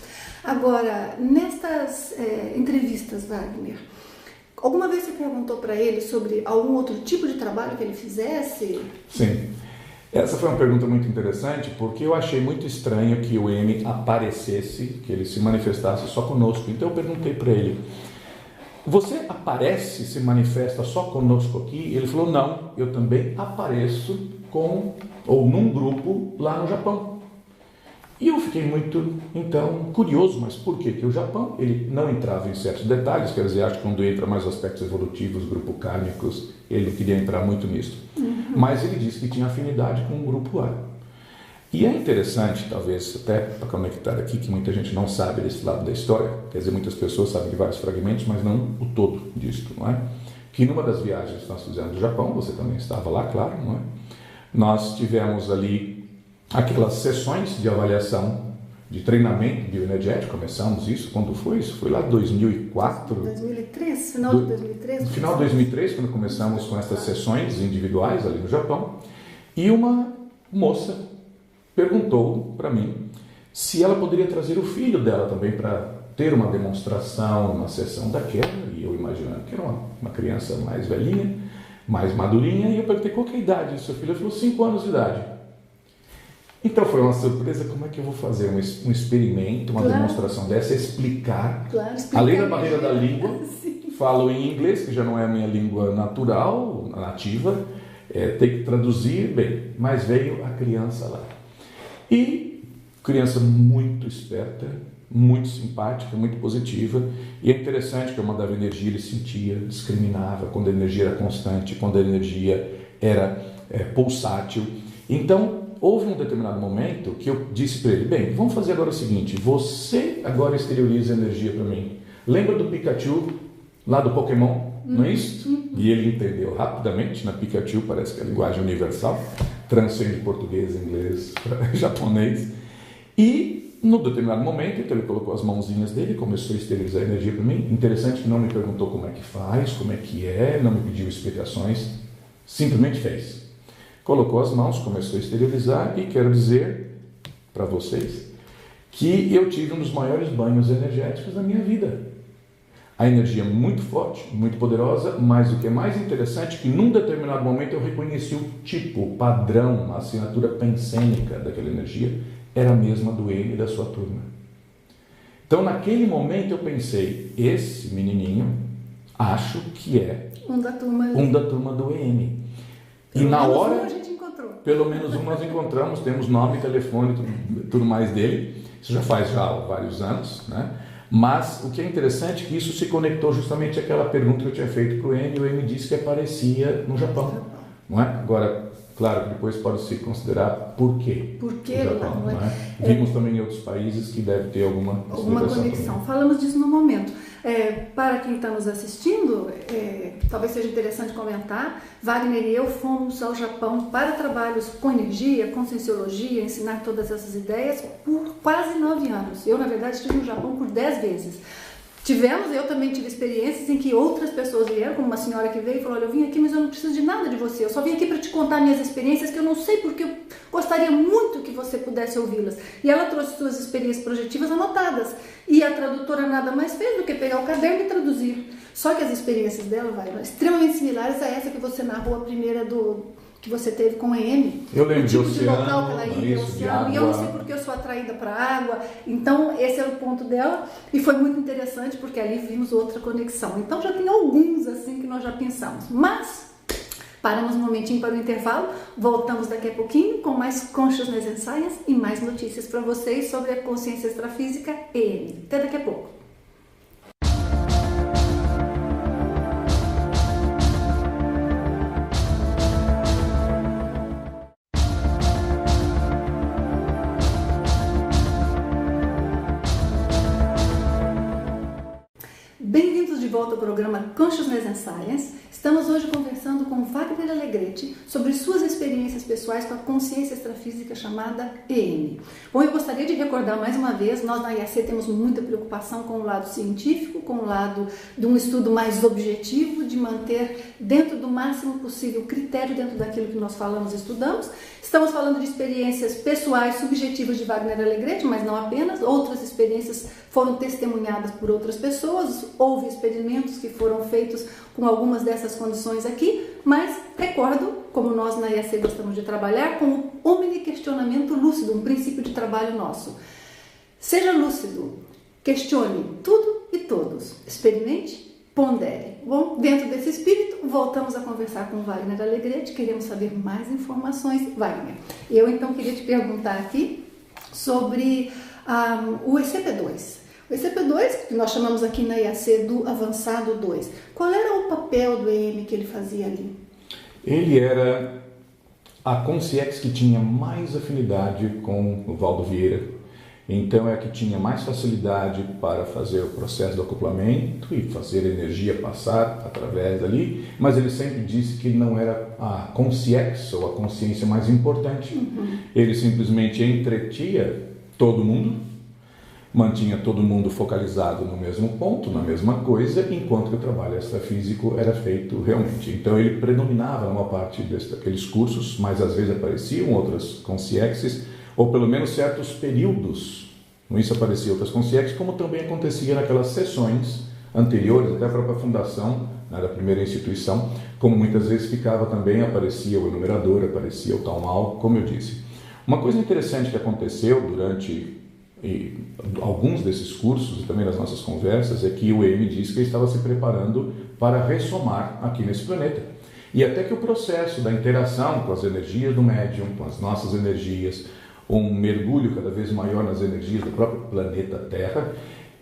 Agora, nestas entrevistas, Wagner, alguma vez você perguntou para ele sobre algum outro tipo de trabalho que ele fizesse? Sim. Essa foi uma pergunta muito interessante, porque eu achei muito estranho que o M aparecesse, que ele se manifestasse só conosco. Então eu perguntei para ele, você aparece, se manifesta só conosco aqui? Ele falou, não, eu também apareço num grupo lá no Japão. E eu fiquei muito, então, curioso, mas por quê? Que o Japão, ele não entrava em certos detalhes, quer dizer, acho que quando entra mais aspectos evolutivos, grupos kármicos, ele não queria entrar muito nisso. Mas ele disse que tinha afinidade com o grupo A. E é interessante, talvez, até para conectar aqui, que muita gente não sabe desse lado da história, quer dizer, muitas pessoas sabem de vários fragmentos, mas não o todo disso, não é? Que numa das viagens que nós fizemos do Japão, você também estava lá, claro, não é? Nós tivemos ali aquelas sessões de avaliação de treinamento bioenergético, começamos isso, quando foi? Isso foi lá em 2004? 2003, final de 2003? No final de 2003, quando começamos com essas sessões individuais ali no Japão, e uma moça perguntou para mim se ela poderia trazer o filho dela também para ter uma demonstração, uma sessão daquela, e eu imaginando que era uma criança mais velhinha, mais madurinha, e eu perguntei qual que é a idade do seu filho, ele falou 5 anos de idade. Então foi uma surpresa, como é que eu vou fazer um experimento, uma demonstração dessa, explicar além da barreira da língua, falo em inglês, que já não é a minha língua natural, nativa, tem que traduzir, bem, mas veio a criança lá. E criança muito esperta, muito simpática, muito positiva, e é interessante que eu mandava energia, ele sentia, discriminava quando a energia era constante, quando a energia era pulsátil. Então, houve um determinado momento que eu disse para ele, bem, vamos fazer agora o seguinte, você agora exterioriza energia para mim. Lembra do Pikachu, lá do Pokémon, não é isso? E ele entendeu rapidamente, na Pikachu parece que é a linguagem universal, transcende português, inglês, japonês. E, no determinado momento, então ele colocou as mãozinhas dele e começou a esterilizar a energia para mim. Interessante que não me perguntou como é que faz, como é que não me pediu explicações, simplesmente fez. Colocou as mãos, começou a esterilizar e quero dizer para vocês que eu tive um dos maiores banhos energéticos da minha vida. A energia muito forte, muito poderosa, mas o que é mais interessante é que num determinado momento eu reconheci o tipo, o padrão, a assinatura pensênica daquela energia era a mesma do M da sua turma. Então naquele momento eu pensei, esse menininho acho que é um da turma do EM. E na hora, pelo menos um nós encontramos, temos nome, telefone, tudo mais dele. Isso já faz vários anos, né? Mas o que é interessante é que isso se conectou justamente àquela pergunta que eu tinha feito para o M, e o M disse que aparecia no Japão, não é? Agora, claro, depois pode se considerar por quê? Por que no Japão, não é? Vimos também em outros países que deve ter alguma conexão. Também. Falamos disso no momento. Para quem está nos assistindo, talvez seja interessante comentar, Wagner e eu fomos ao Japão para trabalhos com energia, com conscienciologia, ensinar todas essas ideias por quase 9 anos. Eu, na verdade, estive no Japão por 10 vezes. Eu também tive experiências em que outras pessoas vieram, como uma senhora que veio e falou, olha, eu vim aqui, mas eu não preciso de nada de você, eu só vim aqui para te contar minhas experiências, que eu não sei porque eu gostaria muito que você pudesse ouvi-las. E ela trouxe suas experiências projetivas anotadas, e a tradutora nada mais fez do que pegar o caderno e traduzir. Só que as experiências dela eram extremamente similares a essa que você narrou, a primeira que você teve com a Amy. Eu lembro de oceano, local que ela ia, isso, oceano, e eu não sei porque eu sou atraída para a água. Então, esse era o ponto dela, e foi muito interessante, porque ali vimos outra conexão. Então, já tem alguns, assim, que nós já pensamos. Mas, paramos um momentinho para o intervalo, voltamos daqui a pouquinho com mais Consciousness and Science e mais notícias para vocês sobre a consciência extrafísica EM. Até daqui a pouco. Bem-vindos de volta ao programa Consciousness and Science. Estamos hoje conversando com Wagner Alegretti sobre suas experiências pessoais com a consciência extrafísica chamada EM. Bom, eu gostaria de recordar mais uma vez, nós na IAC temos muita preocupação com o lado científico, com o lado de um estudo mais objetivo, de manter dentro do máximo possível o critério dentro daquilo que nós falamos e estudamos. Estamos falando de experiências pessoais, subjetivas de Wagner Alegretti, mas não apenas. Outras experiências foram testemunhadas por outras pessoas, houve experimentos que foram feitos com algumas dessas condições aqui, mas recordo, como nós na IAC gostamos de trabalhar, com o omniquestionamento lúcido, um princípio de trabalho nosso. Seja lúcido, questione tudo e todos, experimente, pondere. Bom, dentro desse espírito, voltamos a conversar com Wagner Alegretti, queremos saber mais informações. Wagner, eu então queria te perguntar aqui sobre o ECP2. O ECP2, que nós chamamos aqui na IAC do Avançado 2, qual era o papel do EM que ele fazia ali? Ele era a consciência que tinha mais afinidade com o Valdo Vieira. Então é a que tinha mais facilidade para fazer o processo do acoplamento e fazer a energia passar através dali, mas ele sempre disse que não era a consciência ou a consciência mais importante. Ele simplesmente entretinha todo mundo, mantinha todo mundo focalizado no mesmo ponto, na mesma coisa, enquanto que o trabalho extrafísico era feito realmente. Então ele predominava numa parte daqueles cursos, mas às vezes apareciam outras consciências, ou pelo menos certos períodos, com isso apareciam outras consciências, como também acontecia naquelas sessões anteriores, até a própria fundação, da primeira instituição, como muitas vezes ficava também, aparecia o enumerador, aparecia o tal mal, como eu disse. Uma coisa interessante que aconteceu durante alguns desses cursos e também nas nossas conversas é que o EM disse que ele estava se preparando para ressomar aqui nesse planeta. E até que o processo da interação com as energias do médium, com as nossas energias, um mergulho cada vez maior nas energias do próprio planeta Terra,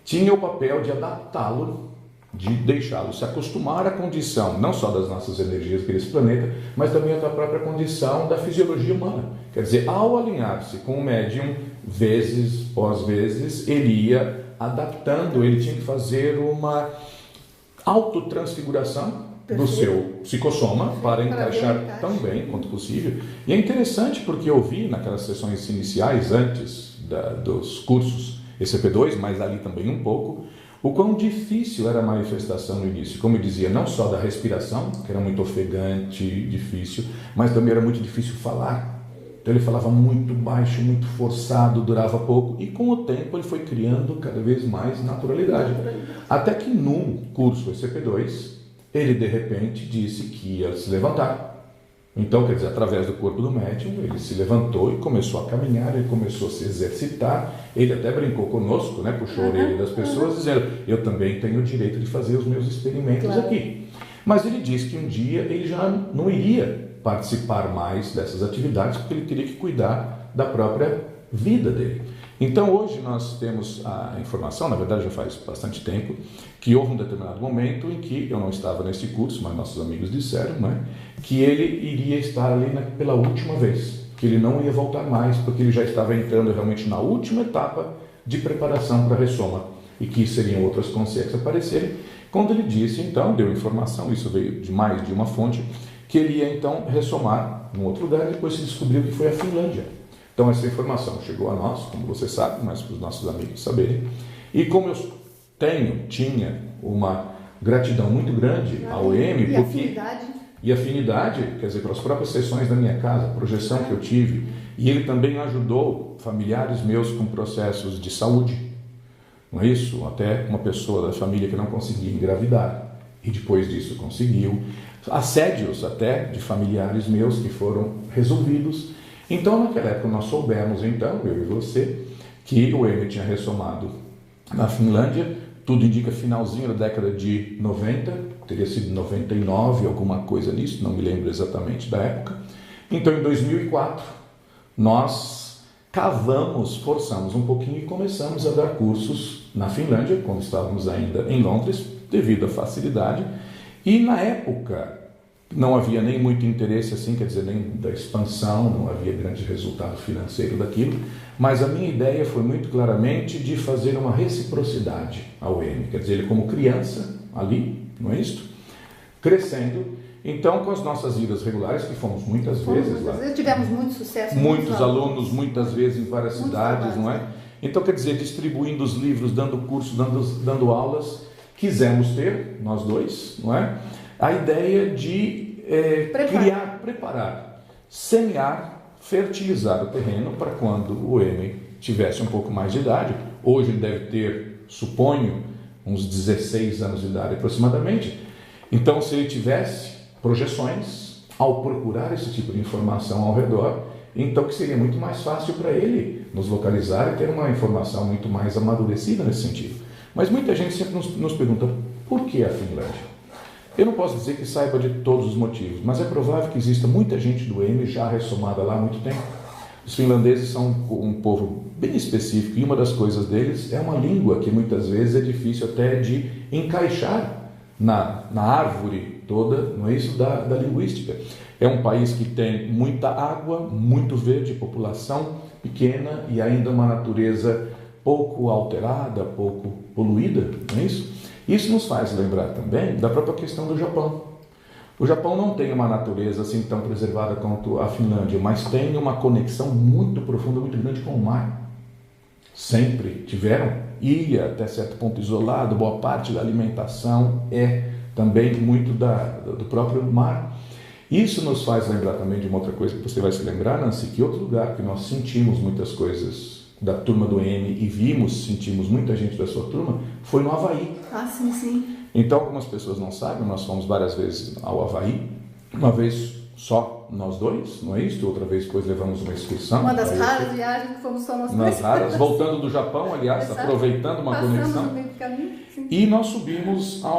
tinha o papel de adaptá-lo, de deixá-lo se acostumar à condição, não só das nossas energias aqui nesse planeta, mas também à própria condição da fisiologia humana. Quer dizer, ao alinhar-se com o médium, vezes pós vezes, ele ia adaptando, ele tinha que fazer uma autotransfiguração do seu psicossoma para encaixar tão bem quanto possível. E é interessante porque eu vi naquelas sessões iniciais, antes dos cursos ECP2, mas ali também um pouco, o quão difícil era a manifestação no início. Como eu dizia, não só da respiração, que era muito ofegante, difícil, mas também era muito difícil falar. Então ele falava muito baixo, muito forçado, durava pouco, e com o tempo ele foi criando cada vez mais naturalidade. Até que no curso ECP2, ele de repente disse que ia se levantar. Então, quer dizer, através do corpo do médium, ele se levantou e começou a caminhar, ele começou a se exercitar. Ele até brincou conosco, né? Puxou a orelha das pessoas, dizendo, eu também tenho o direito de fazer os meus experimentos aqui. Mas ele disse que um dia ele já não iria participar mais dessas atividades, porque ele teria que cuidar da própria vida dele. Então hoje nós temos a informação, na verdade já faz bastante tempo, que houve um determinado momento em que eu não estava nesse curso, mas nossos amigos disseram, né, que ele iria estar ali pela última vez, que ele não ia voltar mais, porque ele já estava entrando realmente na última etapa de preparação para a ressoma, e que seriam outras consciências aparecerem. Quando ele disse, então, deu informação, isso veio de mais de uma fonte, que ele ia então ressomar num outro lugar, e depois se descobriu que foi a Finlândia. Então essa informação chegou a nós, como você sabe, mas para os nossos amigos saberem. E como eu tinha uma gratidão muito grande ao EM, e afinidade, quer dizer, pelas próprias sessões da minha casa, a projeção que eu tive, e ele também ajudou familiares meus com processos de saúde, não é isso? Até uma pessoa da família que não conseguia engravidar, e depois disso conseguiu, assédios até de familiares meus que foram resolvidos. Então, naquela época, nós soubemos, então, eu e você, que o EM tinha ressomado na Finlândia. Tudo indica finalzinho da década de 90, teria sido 99, alguma coisa nisso, não me lembro exatamente da época. Então, em 2004, nós forçamos um pouquinho e começamos a dar cursos na Finlândia, quando estávamos ainda em Londres, devido à facilidade. E na época não havia nem muito interesse assim, quer dizer, nem da expansão, não havia grande resultado financeiro daquilo, mas a minha ideia foi muito claramente de fazer uma reciprocidade ao EM, quer dizer, ele como criança ali, não é isso? Crescendo, então com as nossas idas regulares, que fomos muitas vezes lá. Tivemos muito sucesso. Muitos alunos, muitas vezes em várias cidades, não é? Então, quer dizer, distribuindo os livros, dando cursos, dando aulas, quisemos ter, nós dois, não é? A ideia de preparar, semear, fertilizar o terreno para quando o EM tivesse um pouco mais de idade. Hoje ele deve ter, suponho, uns 16 anos de idade aproximadamente. Então, se ele tivesse projeções, ao procurar esse tipo de informação ao redor, então que seria muito mais fácil para ele nos localizar e ter uma informação muito mais amadurecida nesse sentido. Mas muita gente sempre nos pergunta, por que a Finlândia? Eu não posso dizer que saiba de todos os motivos, mas é provável que exista muita gente do EM já ressomada lá há muito tempo. Os finlandeses são um povo bem específico e uma das coisas deles é uma língua que muitas vezes é difícil até de encaixar na árvore toda, não é isso, da linguística. É um país que tem muita água, muito verde, população pequena e ainda uma natureza pouco alterada, pouco poluída, não é isso? Isso nos faz lembrar também da própria questão do Japão. O Japão não tem uma natureza assim tão preservada quanto a Finlândia, mas tem uma conexão muito profunda, muito grande com o mar. Sempre tiveram ilha até certo ponto isolado, boa parte da alimentação é também muito do próprio mar. Isso nos faz lembrar também de uma outra coisa que você vai se lembrar, Nancy, que outro lugar que nós sentimos muitas coisas da turma do EM e sentimos muita gente da sua turma, foi no Havaí. Ah, sim, sim. Então, algumas pessoas não sabem, nós fomos várias vezes ao Havaí, uma vez só nós dois, não é isso? Outra vez depois levamos uma excursão. Uma das raras viagens que fomos só nós dois. Nas raras, voltando do Japão, aliás, exato, aproveitando uma conexão. No meio do caminho, sim. E nós subimos a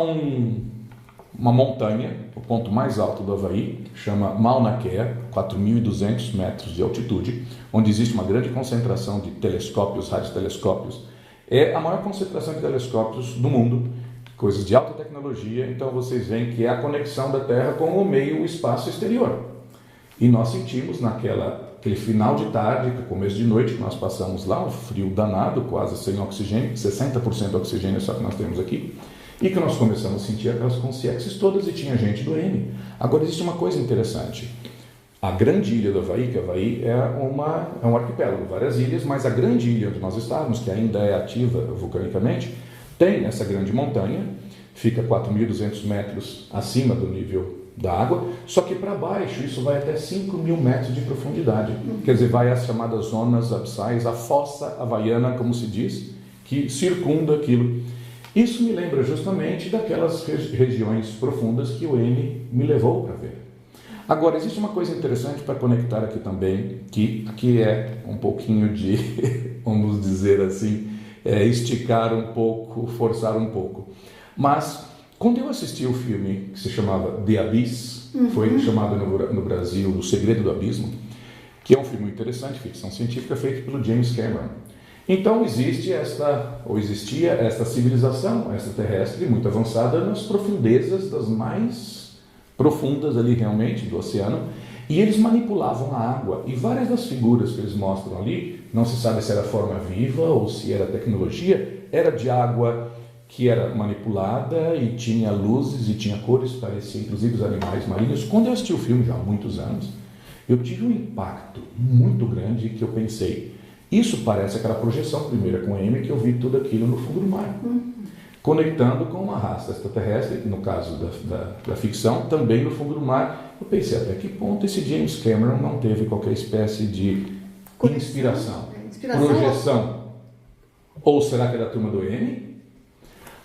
uma montanha, o ponto mais alto do Havaí, chama Mauna Kea, 4.200 metros de altitude, onde existe uma grande concentração de telescópios, radiotelescópios. É a maior concentração de telescópios do mundo, coisas de alta tecnologia. Então vocês veem que é a conexão da Terra com o meio, o espaço exterior. E nós sentimos aquele final de tarde, começo de noite, que nós passamos lá, um frio danado, quase sem oxigênio, 60% de oxigênio só que nós temos aqui, e que nós começamos a sentir aquelas consciências todas e tinha gente do EM. Agora existe uma coisa interessante. A grande ilha do Havaí, que o Havaí é um arquipélago, várias ilhas, mas a grande ilha onde nós estávamos, que ainda é ativa vulcanicamente, tem essa grande montanha, fica 4.200 metros acima do nível da água, só que para baixo isso vai até 5.000 metros de profundidade. Quer dizer, vai às chamadas zonas abissais, a fossa havaiana, como se diz, que circunda aquilo. Isso me lembra justamente daquelas regiões profundas que o EM me levou para ver. Agora, existe uma coisa interessante para conectar aqui também, que aqui é um pouquinho de, vamos dizer assim, esticar um pouco, forçar um pouco. Mas, quando eu assisti o filme que se chamava The Abyss, foi chamado no Brasil O Segredo do Abismo, que é um filme interessante, ficção científica, feito pelo James Cameron. Então existia esta civilização extraterrestre muito avançada nas profundezas das mais profundas ali realmente do oceano, e eles manipulavam a água, e várias das figuras que eles mostram ali, não se sabe se era forma viva ou se era tecnologia, era de água que era manipulada e tinha luzes e tinha cores, parecia inclusive os animais marinhos. Quando eu assisti o filme já há muitos anos, eu tive um impacto muito grande que eu pensei, isso parece aquela projeção primeira com o EM que eu vi tudo aquilo no fundo do mar. conectando com uma raça extraterrestre, no caso da ficção, também no fundo do mar. Eu pensei, até que ponto esse James Cameron não teve qualquer espécie de inspiração, projeção? Ou será que é da turma do M?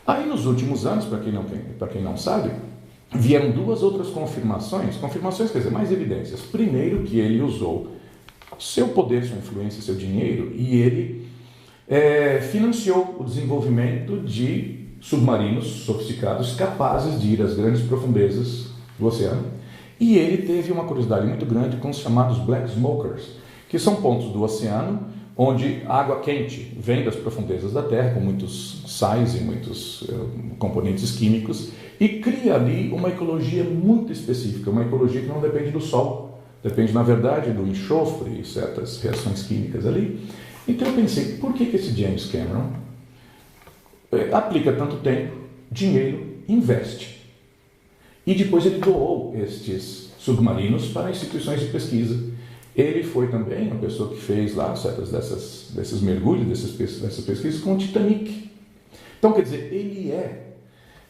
Aí nos últimos anos, para quem não sabe, vieram duas outras confirmações quer dizer, mais evidências. Primeiro, que ele usou seu poder, sua influência, seu dinheiro, e ele financiou o desenvolvimento de submarinos sofisticados capazes de ir às grandes profundezas do oceano. E ele teve uma curiosidade muito grande com os chamados Black Smokers, que são pontos do oceano onde a água quente vem das profundezas da Terra, com muitos sais e muitos componentes químicos, e cria ali uma ecologia muito específica, uma ecologia que não depende do sol, depende, na verdade, do enxofre e certas reações químicas ali. Então eu pensei, por que esse James Cameron aplica tanto tempo, dinheiro, investe? E depois ele doou estes submarinos para instituições de pesquisa. Ele foi também uma pessoa que fez lá certas desses mergulhos, dessas pesquisas com o Titanic. Então, quer dizer, ele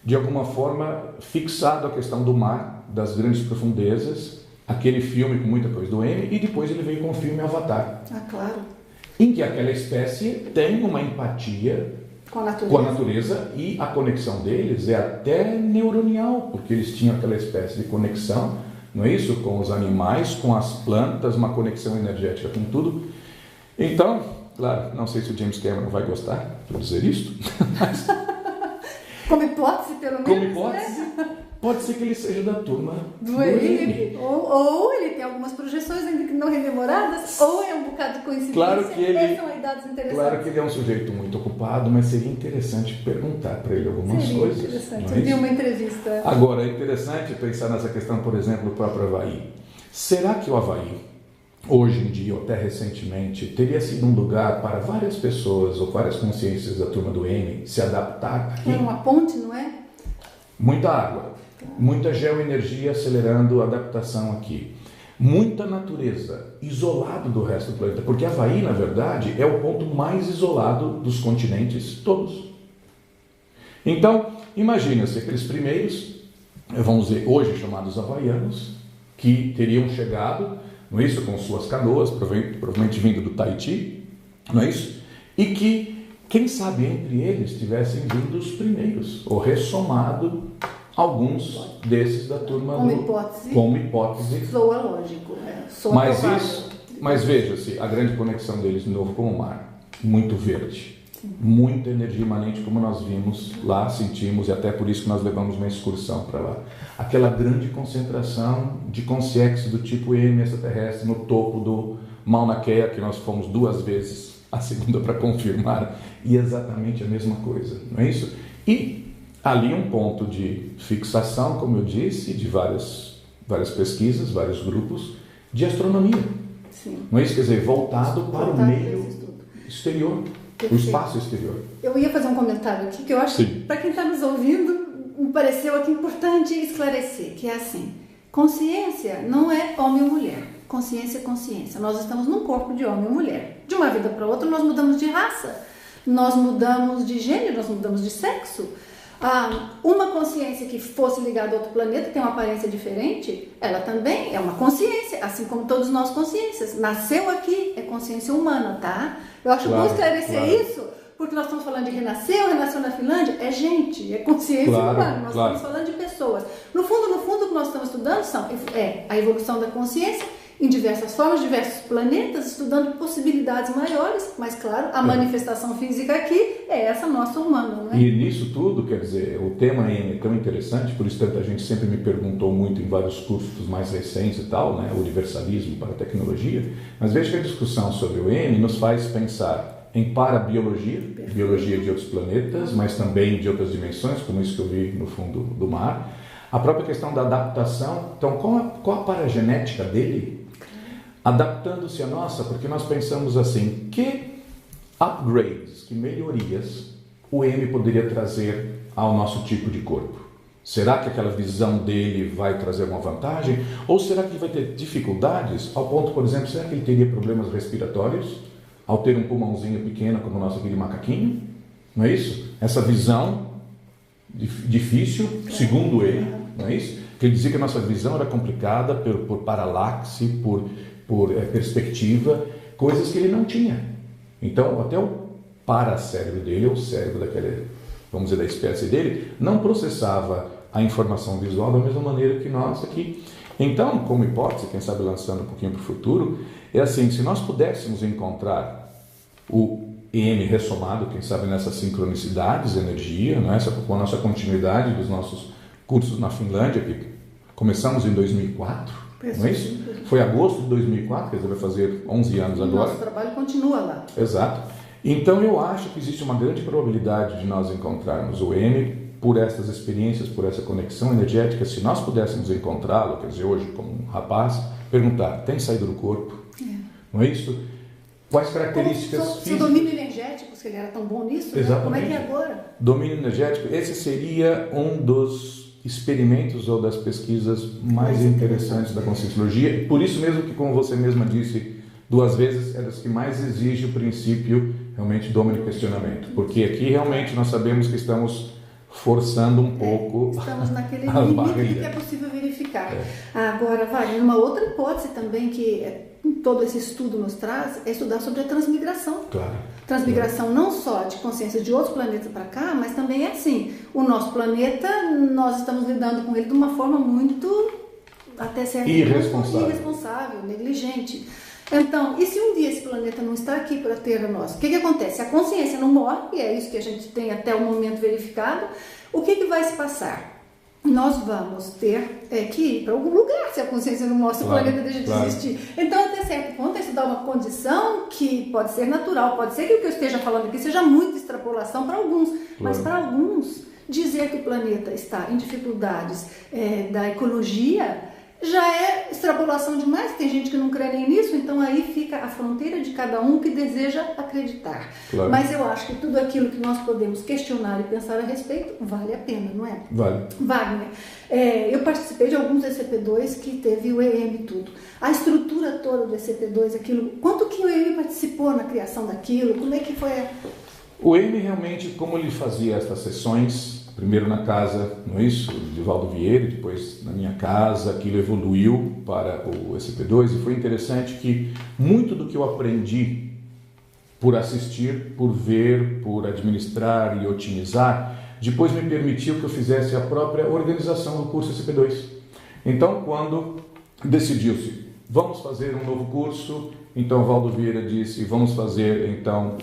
de alguma forma, fixado à questão do mar, das grandes profundezas, aquele filme com muita coisa do M, e depois ele veio com o filme Avatar. Ah, claro. Em que aquela espécie tem uma empatia com a natureza, e a conexão deles é até neuronial, porque eles tinham aquela espécie de conexão, não é isso? Com os animais, com as plantas, uma conexão energética com tudo. Então, claro, não sei se o James Cameron vai gostar de dizer isto, mas... Como hipótese, pelo menos, como hipótese, né? Pode ser que ele seja da turma do M. Ou ele tem algumas projeções ainda que não rememoradas, ou é um bocado de coincidência. Claro que ele, são dados interessantes. Claro que ele é um sujeito muito ocupado, mas seria interessante perguntar para ele algumas coisas. Seria interessante, eu vi uma entrevista. Agora, é interessante pensar nessa questão, por exemplo, do próprio Havaí. Será que o Havaí, hoje em dia, ou até recentemente, teria sido um lugar para várias pessoas, ou várias consciências da turma do M, se adaptar aqui? É uma ponte, não é? Muita água. Muita geoenergia acelerando a adaptação aqui. Muita natureza, isolado do resto do planeta. Porque Havaí, na verdade, é o ponto mais isolado dos continentes todos. Então, imagina-se aqueles primeiros, vamos dizer, hoje chamados havaianos, que teriam chegado, não é isso, com suas canoas, provavelmente vindo do Tahiti, não é isso? E que, quem sabe, entre eles tivessem vindo os primeiros, ou ressomado alguns desses da turma como hipótese. Soa lógico. Mas veja-se, a grande conexão deles de novo com o mar. Muito verde. Sim. Muita energia imanente, como nós vimos lá, sentimos, e até por isso que nós levamos uma excursão para lá. Aquela grande concentração de consciência do tipo M extraterrestre no topo do Mauna Kea, que nós fomos 2 vezes, a segunda para confirmar, e exatamente a mesma coisa, não é isso? E ali um ponto de fixação, como eu disse, de várias pesquisas, vários grupos de astronomia. Sim. Não é isso? Quer dizer, voltado para o meio exterior, o espaço exterior. Eu ia fazer um comentário aqui que eu acho que, para quem está nos ouvindo, me pareceu aqui importante esclarecer, que é assim, consciência não é homem ou mulher, consciência é consciência. Nós estamos num corpo de homem ou mulher. De uma vida para outra, nós mudamos de raça, nós mudamos de gênero, nós mudamos de sexo. Uma consciência que fosse ligada a outro planeta, tem uma aparência diferente, ela também é uma consciência, assim como todos nós consciências. Nasceu aqui, é consciência humana, tá? Eu acho bom esclarecer isso, porque nós estamos falando de renasceu na Finlândia, é gente, é consciência humana, nós estamos falando de pessoas. No fundo, o que nós estamos estudando é a evolução da consciência, em diversas formas, diversos planetas, estudando possibilidades maiores, mas claro, a manifestação física aqui é essa nossa humana, não é? E nisso tudo, quer dizer, o tema é tão interessante, por isso tanta gente sempre me perguntou muito em vários cursos mais recentes e tal, né, universalismo para a tecnologia, mas veja que a discussão sobre o M nos faz pensar em parabiologia, biologia de outros planetas, mas também de outras dimensões, como isso que eu vi no fundo do mar, a própria questão da adaptação. Então, qual a paragenética dele? Adaptando-se a nossa, porque nós pensamos assim, que upgrades, que melhorias o M poderia trazer ao nosso tipo de corpo? Será que aquela visão dele vai trazer alguma vantagem? Ou será que ele vai ter dificuldades ao ponto, por exemplo, será que ele teria problemas respiratórios ao ter um pulmãozinho pequeno como o nosso aquele macaquinho? Não é isso? Essa visão difícil, segundo ele, não é isso? Que ele dizia que a nossa visão era complicada por paralaxe, por perspectiva, coisas que ele não tinha. Então, até o paracérebro dele, o cérebro daquela, vamos dizer, da espécie dele, não processava a informação visual da mesma maneira que nós aqui. Então, como hipótese, quem sabe lançando um pouquinho para o futuro, é assim, se nós pudéssemos encontrar o EM ressomado, quem sabe nessas sincronicidades, energia, não é? Com a nossa continuidade dos nossos cursos na Finlândia, que começamos em 2004, não é isso? Foi agosto de 2004, quer dizer, vai fazer 11 anos agora. Nosso trabalho continua lá. Exato. Então eu acho que existe uma grande probabilidade de nós encontrarmos o EM por essas experiências, por essa conexão energética. Se nós pudéssemos encontrá-lo, quer dizer, hoje como um rapaz, perguntar, tem saído do corpo? Não é isso? Quais características físicas? Seu domínio energético, se ele era tão bom nisso, exatamente. Como é que é agora? Domínio energético, esse seria um dos experimentos ou das pesquisas mais interessantes da Conscienciologia. Por isso mesmo que, como você mesma disse 2 vezes, é das que mais exige o princípio realmente do questionamento. Porque aqui realmente nós sabemos que estamos forçando um pouco estamos naquele as limite barreiras que é possível verificar. Agora, uma outra hipótese também que todo esse estudo nos traz é estudar sobre a transmigração. Claro. Transmigração não só de consciência de outros planetas para cá, mas também é assim, o nosso planeta, nós estamos lidando com ele de uma forma muito, até certo ponto, irresponsável, negligente. Então, e se um dia esse planeta não está aqui para ter a nossa? O que acontece? A consciência não morre, e é isso que a gente tem até o momento verificado. O que vai se passar? Nós vamos ter que ir para algum lugar se a consciência não mostra, o planeta deixa de existir. Então, até certo ponto, isso dá uma condição que pode ser natural, pode ser que o que eu esteja falando aqui seja muita extrapolação para alguns, mas para alguns, dizer que o planeta está em dificuldades da ecologia já é extrapolação demais, tem gente que não crê nem nisso, então aí fica a fronteira de cada um que deseja acreditar. Claro. Mas eu acho que tudo aquilo que nós podemos questionar e pensar a respeito vale a pena, não é? Vale. Wagner, eu participei de alguns ECP2 que teve o EM tudo. A estrutura toda do ECP2, aquilo, quanto que o EM participou na criação daquilo, como é que foi O EM realmente, como ele fazia estas sessões, primeiro na casa, não é isso, de Valdo Vieira, depois na minha casa, aquilo evoluiu para o SCP-2 e foi interessante que muito do que eu aprendi por assistir, por ver, por administrar e otimizar, depois me permitiu que eu fizesse a própria organização do curso SCP-2. Então, quando decidiu-se, vamos fazer um novo curso, então Valdo Vieira disse, vamos fazer então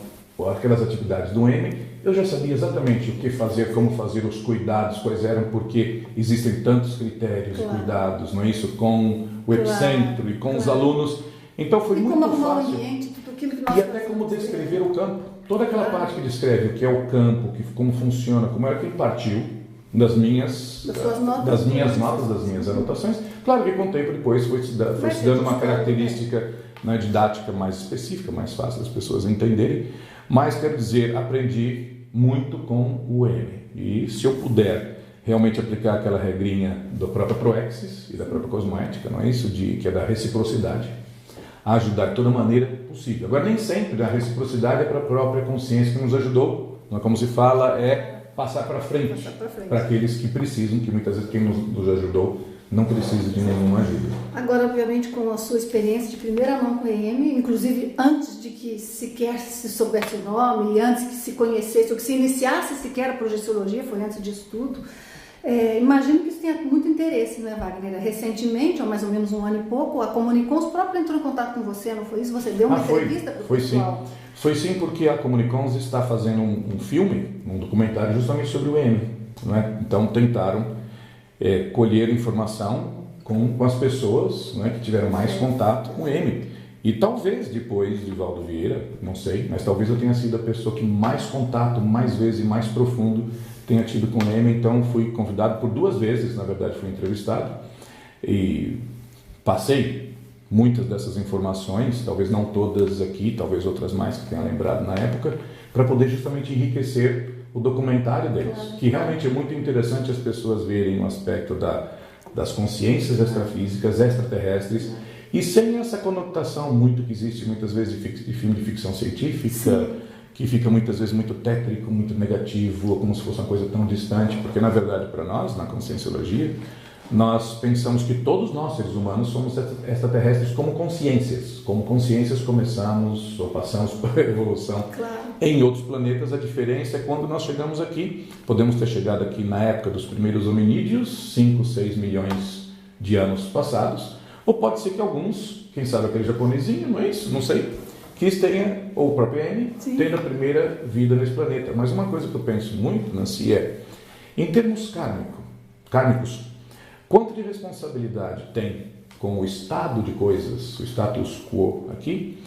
aquelas atividades do EM, eu já sabia exatamente o que fazer, como fazer, os cuidados, quais eram, porque existem tantos critérios e cuidados, não é isso? Com o epicentro e com os alunos. Então foi muito fácil. Ambiente, tudo aquilo que nós e até como descrever o campo. Toda aquela parte que descreve o que é o campo, como funciona, como era que ele partiu das minhas notas, das minhas anotações. Claro que com o tempo depois foi se dando uma característica didática mais específica, mais fácil das pessoas entenderem. Mas, quero dizer, aprendi muito com o EM. E se eu puder realmente aplicar aquela regrinha da própria Proexis e da própria Cosmoética, não é isso? Que é da reciprocidade, a ajudar de toda maneira possível. Agora, nem sempre a reciprocidade é para a própria consciência que nos ajudou. Não é como se fala, é passar para frente, para aqueles que precisam, que muitas vezes quem nos ajudou não precisa de nenhuma ajuda. Agora, obviamente, com a sua experiência de primeira mão com o EM, inclusive antes de que sequer se soubesse o nome, e antes que se conhecesse, ou que se iniciasse sequer a projeciologia, foi antes disso tudo, imagino que isso tenha muito interesse, não é, Wagner? Recentemente, há mais ou menos 1 ano e pouco, a Comunicons própria entrou em contato com você, não foi isso? Você deu uma entrevista para o pessoal? Foi sim, porque a Comunicons está fazendo um filme, um documentário justamente sobre o EM, não é? Então tentaram colher informação com as pessoas, né, que tiveram mais contato com o EM. E talvez depois de Valdo Vieira, não sei, mas talvez eu tenha sido a pessoa que mais contato, mais vezes e mais profundo tenha tido com o EM. Então fui convidado por 2 vezes, na verdade fui entrevistado e passei muitas dessas informações, talvez não todas aqui, talvez outras mais que tenha lembrado na época, para poder justamente enriquecer o documentário deles, que realmente é muito interessante as pessoas verem o aspecto das consciências extrafísicas, extraterrestres, e sem essa conotação muito que existe muitas vezes de filme de ficção científica, que fica muitas vezes muito tétrico, muito negativo, ou como se fosse uma coisa tão distante, porque na verdade para nós, na conscienciologia, nós pensamos que todos nós, seres humanos, somos extraterrestres como consciências. Como consciências começamos ou passamos por evolução em outros planetas. A diferença é quando nós chegamos aqui. Podemos ter chegado aqui na época dos primeiros hominídeos, 5, 6 milhões de anos passados, ou pode ser que alguns, quem sabe aquele japonesinho, não é isso? Não sei, que tenha, ou o próprio M, tenha a primeira vida nesse planeta. Mas uma coisa que eu penso muito, Nancy, em termos kármicos, quanto de responsabilidade tem com o estado de coisas, o status quo aqui,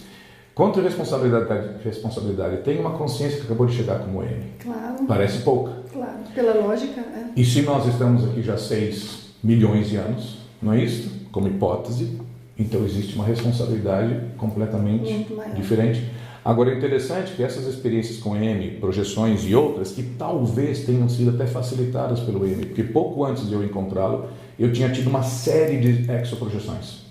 quanto de responsabilidade tem uma consciência que acabou de chegar como M? Claro. Parece pouca. Claro, pela lógica. E se nós estamos aqui já 6 milhões de anos, não é isso? Como hipótese, então existe uma responsabilidade completamente diferente. Agora é interessante que essas experiências com M, projeções e outras, que talvez tenham sido até facilitadas pelo M, porque pouco antes de eu encontrá-lo, eu tinha tido uma série de exoprojeções,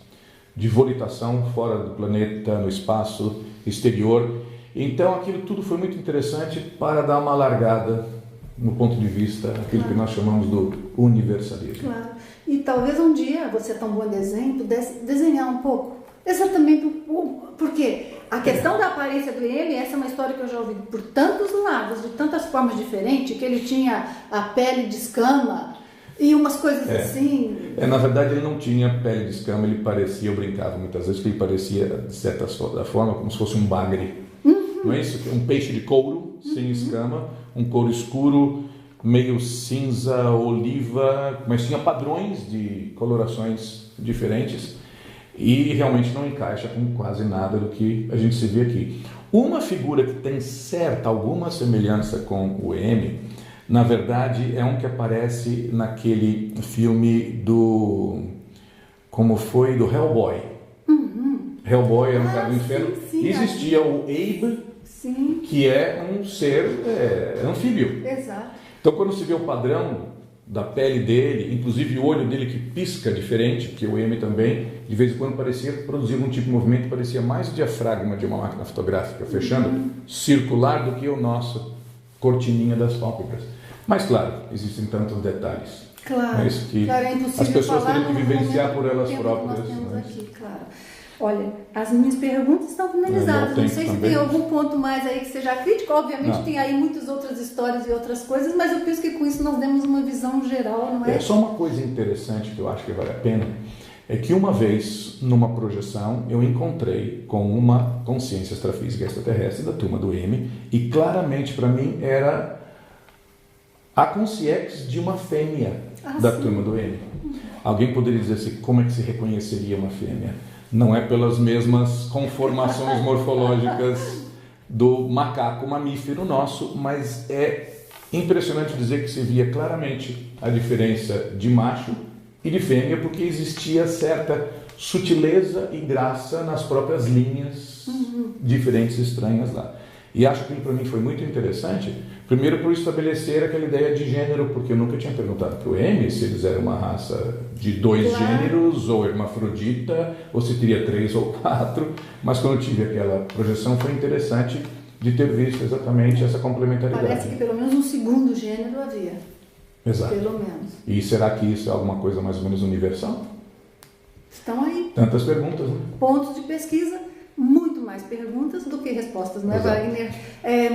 de volitação fora do planeta, no espaço exterior. Então aquilo tudo foi muito interessante para dar uma largada no ponto de vista, aquilo que nós chamamos do universalismo. Claro. E talvez um dia, você é tão bom de exemplo, desenhar um pouco, exatamente porque a questão da aparência do M, essa é uma história que eu já ouvi por tantos lados, de tantas formas diferentes, que ele tinha a pele de escama e umas coisas assim. Na verdade ele não tinha pele de escama, ele parecia, eu brincava muitas vezes que ele parecia, de certa forma, como se fosse um bagre. Não é isso? Um peixe de couro, sem escama, um couro escuro, meio cinza, oliva, mas tinha padrões de colorações diferentes e realmente não encaixa com quase nada do que a gente se vê aqui. Uma figura que tem alguma semelhança com o M, na verdade é um que aparece naquele filme do Hellboy. Hellboy era um cara do inferno. Existia o Abe, que é um ser anfíbio. Exato. Então, quando se vê o padrão da pele dele, inclusive o olho dele que pisca diferente, porque o M também, de vez em quando produzia um tipo de movimento que parecia mais o diafragma de uma máquina fotográfica, fechando, circular do que o nosso cortininha das pálpebras. Mas, claro, existem tantos detalhes. Claro, é isso que é impossível as pessoas falar teriam que vivenciar por elas próprias. Nós temos aqui, claro. Olha, as minhas perguntas estão finalizadas. Não sei se tem algum ponto mais aí que seja crítico. Obviamente tem aí muitas outras histórias e outras coisas, mas eu penso que com isso nós demos uma visão geral, não é? Só uma coisa interessante que eu acho que vale a pena, é que uma vez, numa projeção, eu encontrei com uma consciência extrafísica extraterrestre da turma do M, e claramente para mim era a consciência de uma fêmea da turma do M. Alguém poderia dizer assim, como é que se reconheceria uma fêmea? Não é pelas mesmas conformações morfológicas do macaco mamífero nosso, mas é impressionante dizer que se via claramente a diferença de macho e de fêmea, porque existia certa sutileza e graça nas próprias linhas diferentes e estranhas lá. E acho que para mim foi muito interessante, primeiro por estabelecer aquela ideia de gênero, porque eu nunca tinha perguntado para o M se eles eram uma raça de 2 gêneros, ou hermafrodita, ou se teria 3 ou 4, mas quando eu tive aquela projeção foi interessante de ter visto exatamente essa complementaridade. Parece que pelo menos um segundo gênero havia. Exato. Pelo menos. E será que isso é alguma coisa mais ou menos universal? Estão aí. Tantas perguntas, né? Pontos de pesquisa. Muito mais perguntas do que respostas, não é, Exato. Wagner?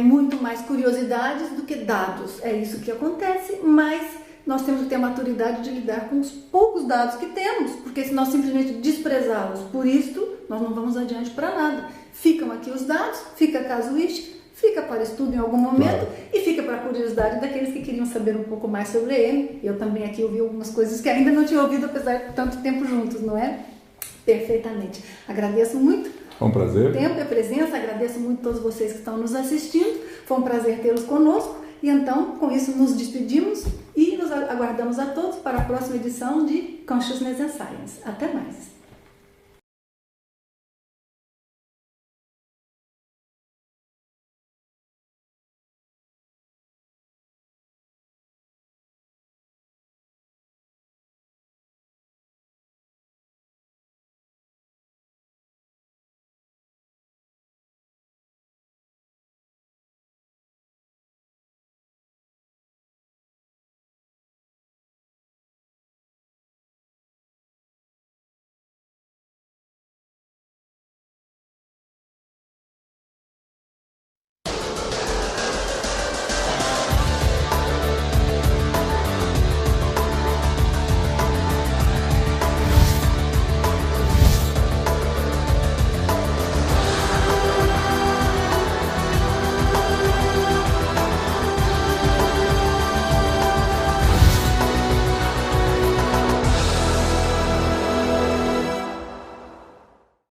Muito mais curiosidades do que dados. É isso que acontece, mas nós temos que ter a maturidade de lidar com os poucos dados que temos, porque se nós simplesmente desprezá-los por isto, nós não vamos adiante para nada. Ficam aqui os dados, fica a casuística, fica para estudo em algum momento, e fica para a curiosidade daqueles que queriam saber um pouco mais sobre ele. Eu também aqui ouvi algumas coisas que ainda não tinha ouvido, apesar de tanto tempo juntos, não é? Perfeitamente. Agradeço muito. Foi um prazer. O tempo e a presença, agradeço muito a todos vocês que estão nos assistindo. Foi um prazer tê-los conosco. E então, com isso, nos despedimos e nos aguardamos a todos para a próxima edição de Consciousness and Science. Até mais!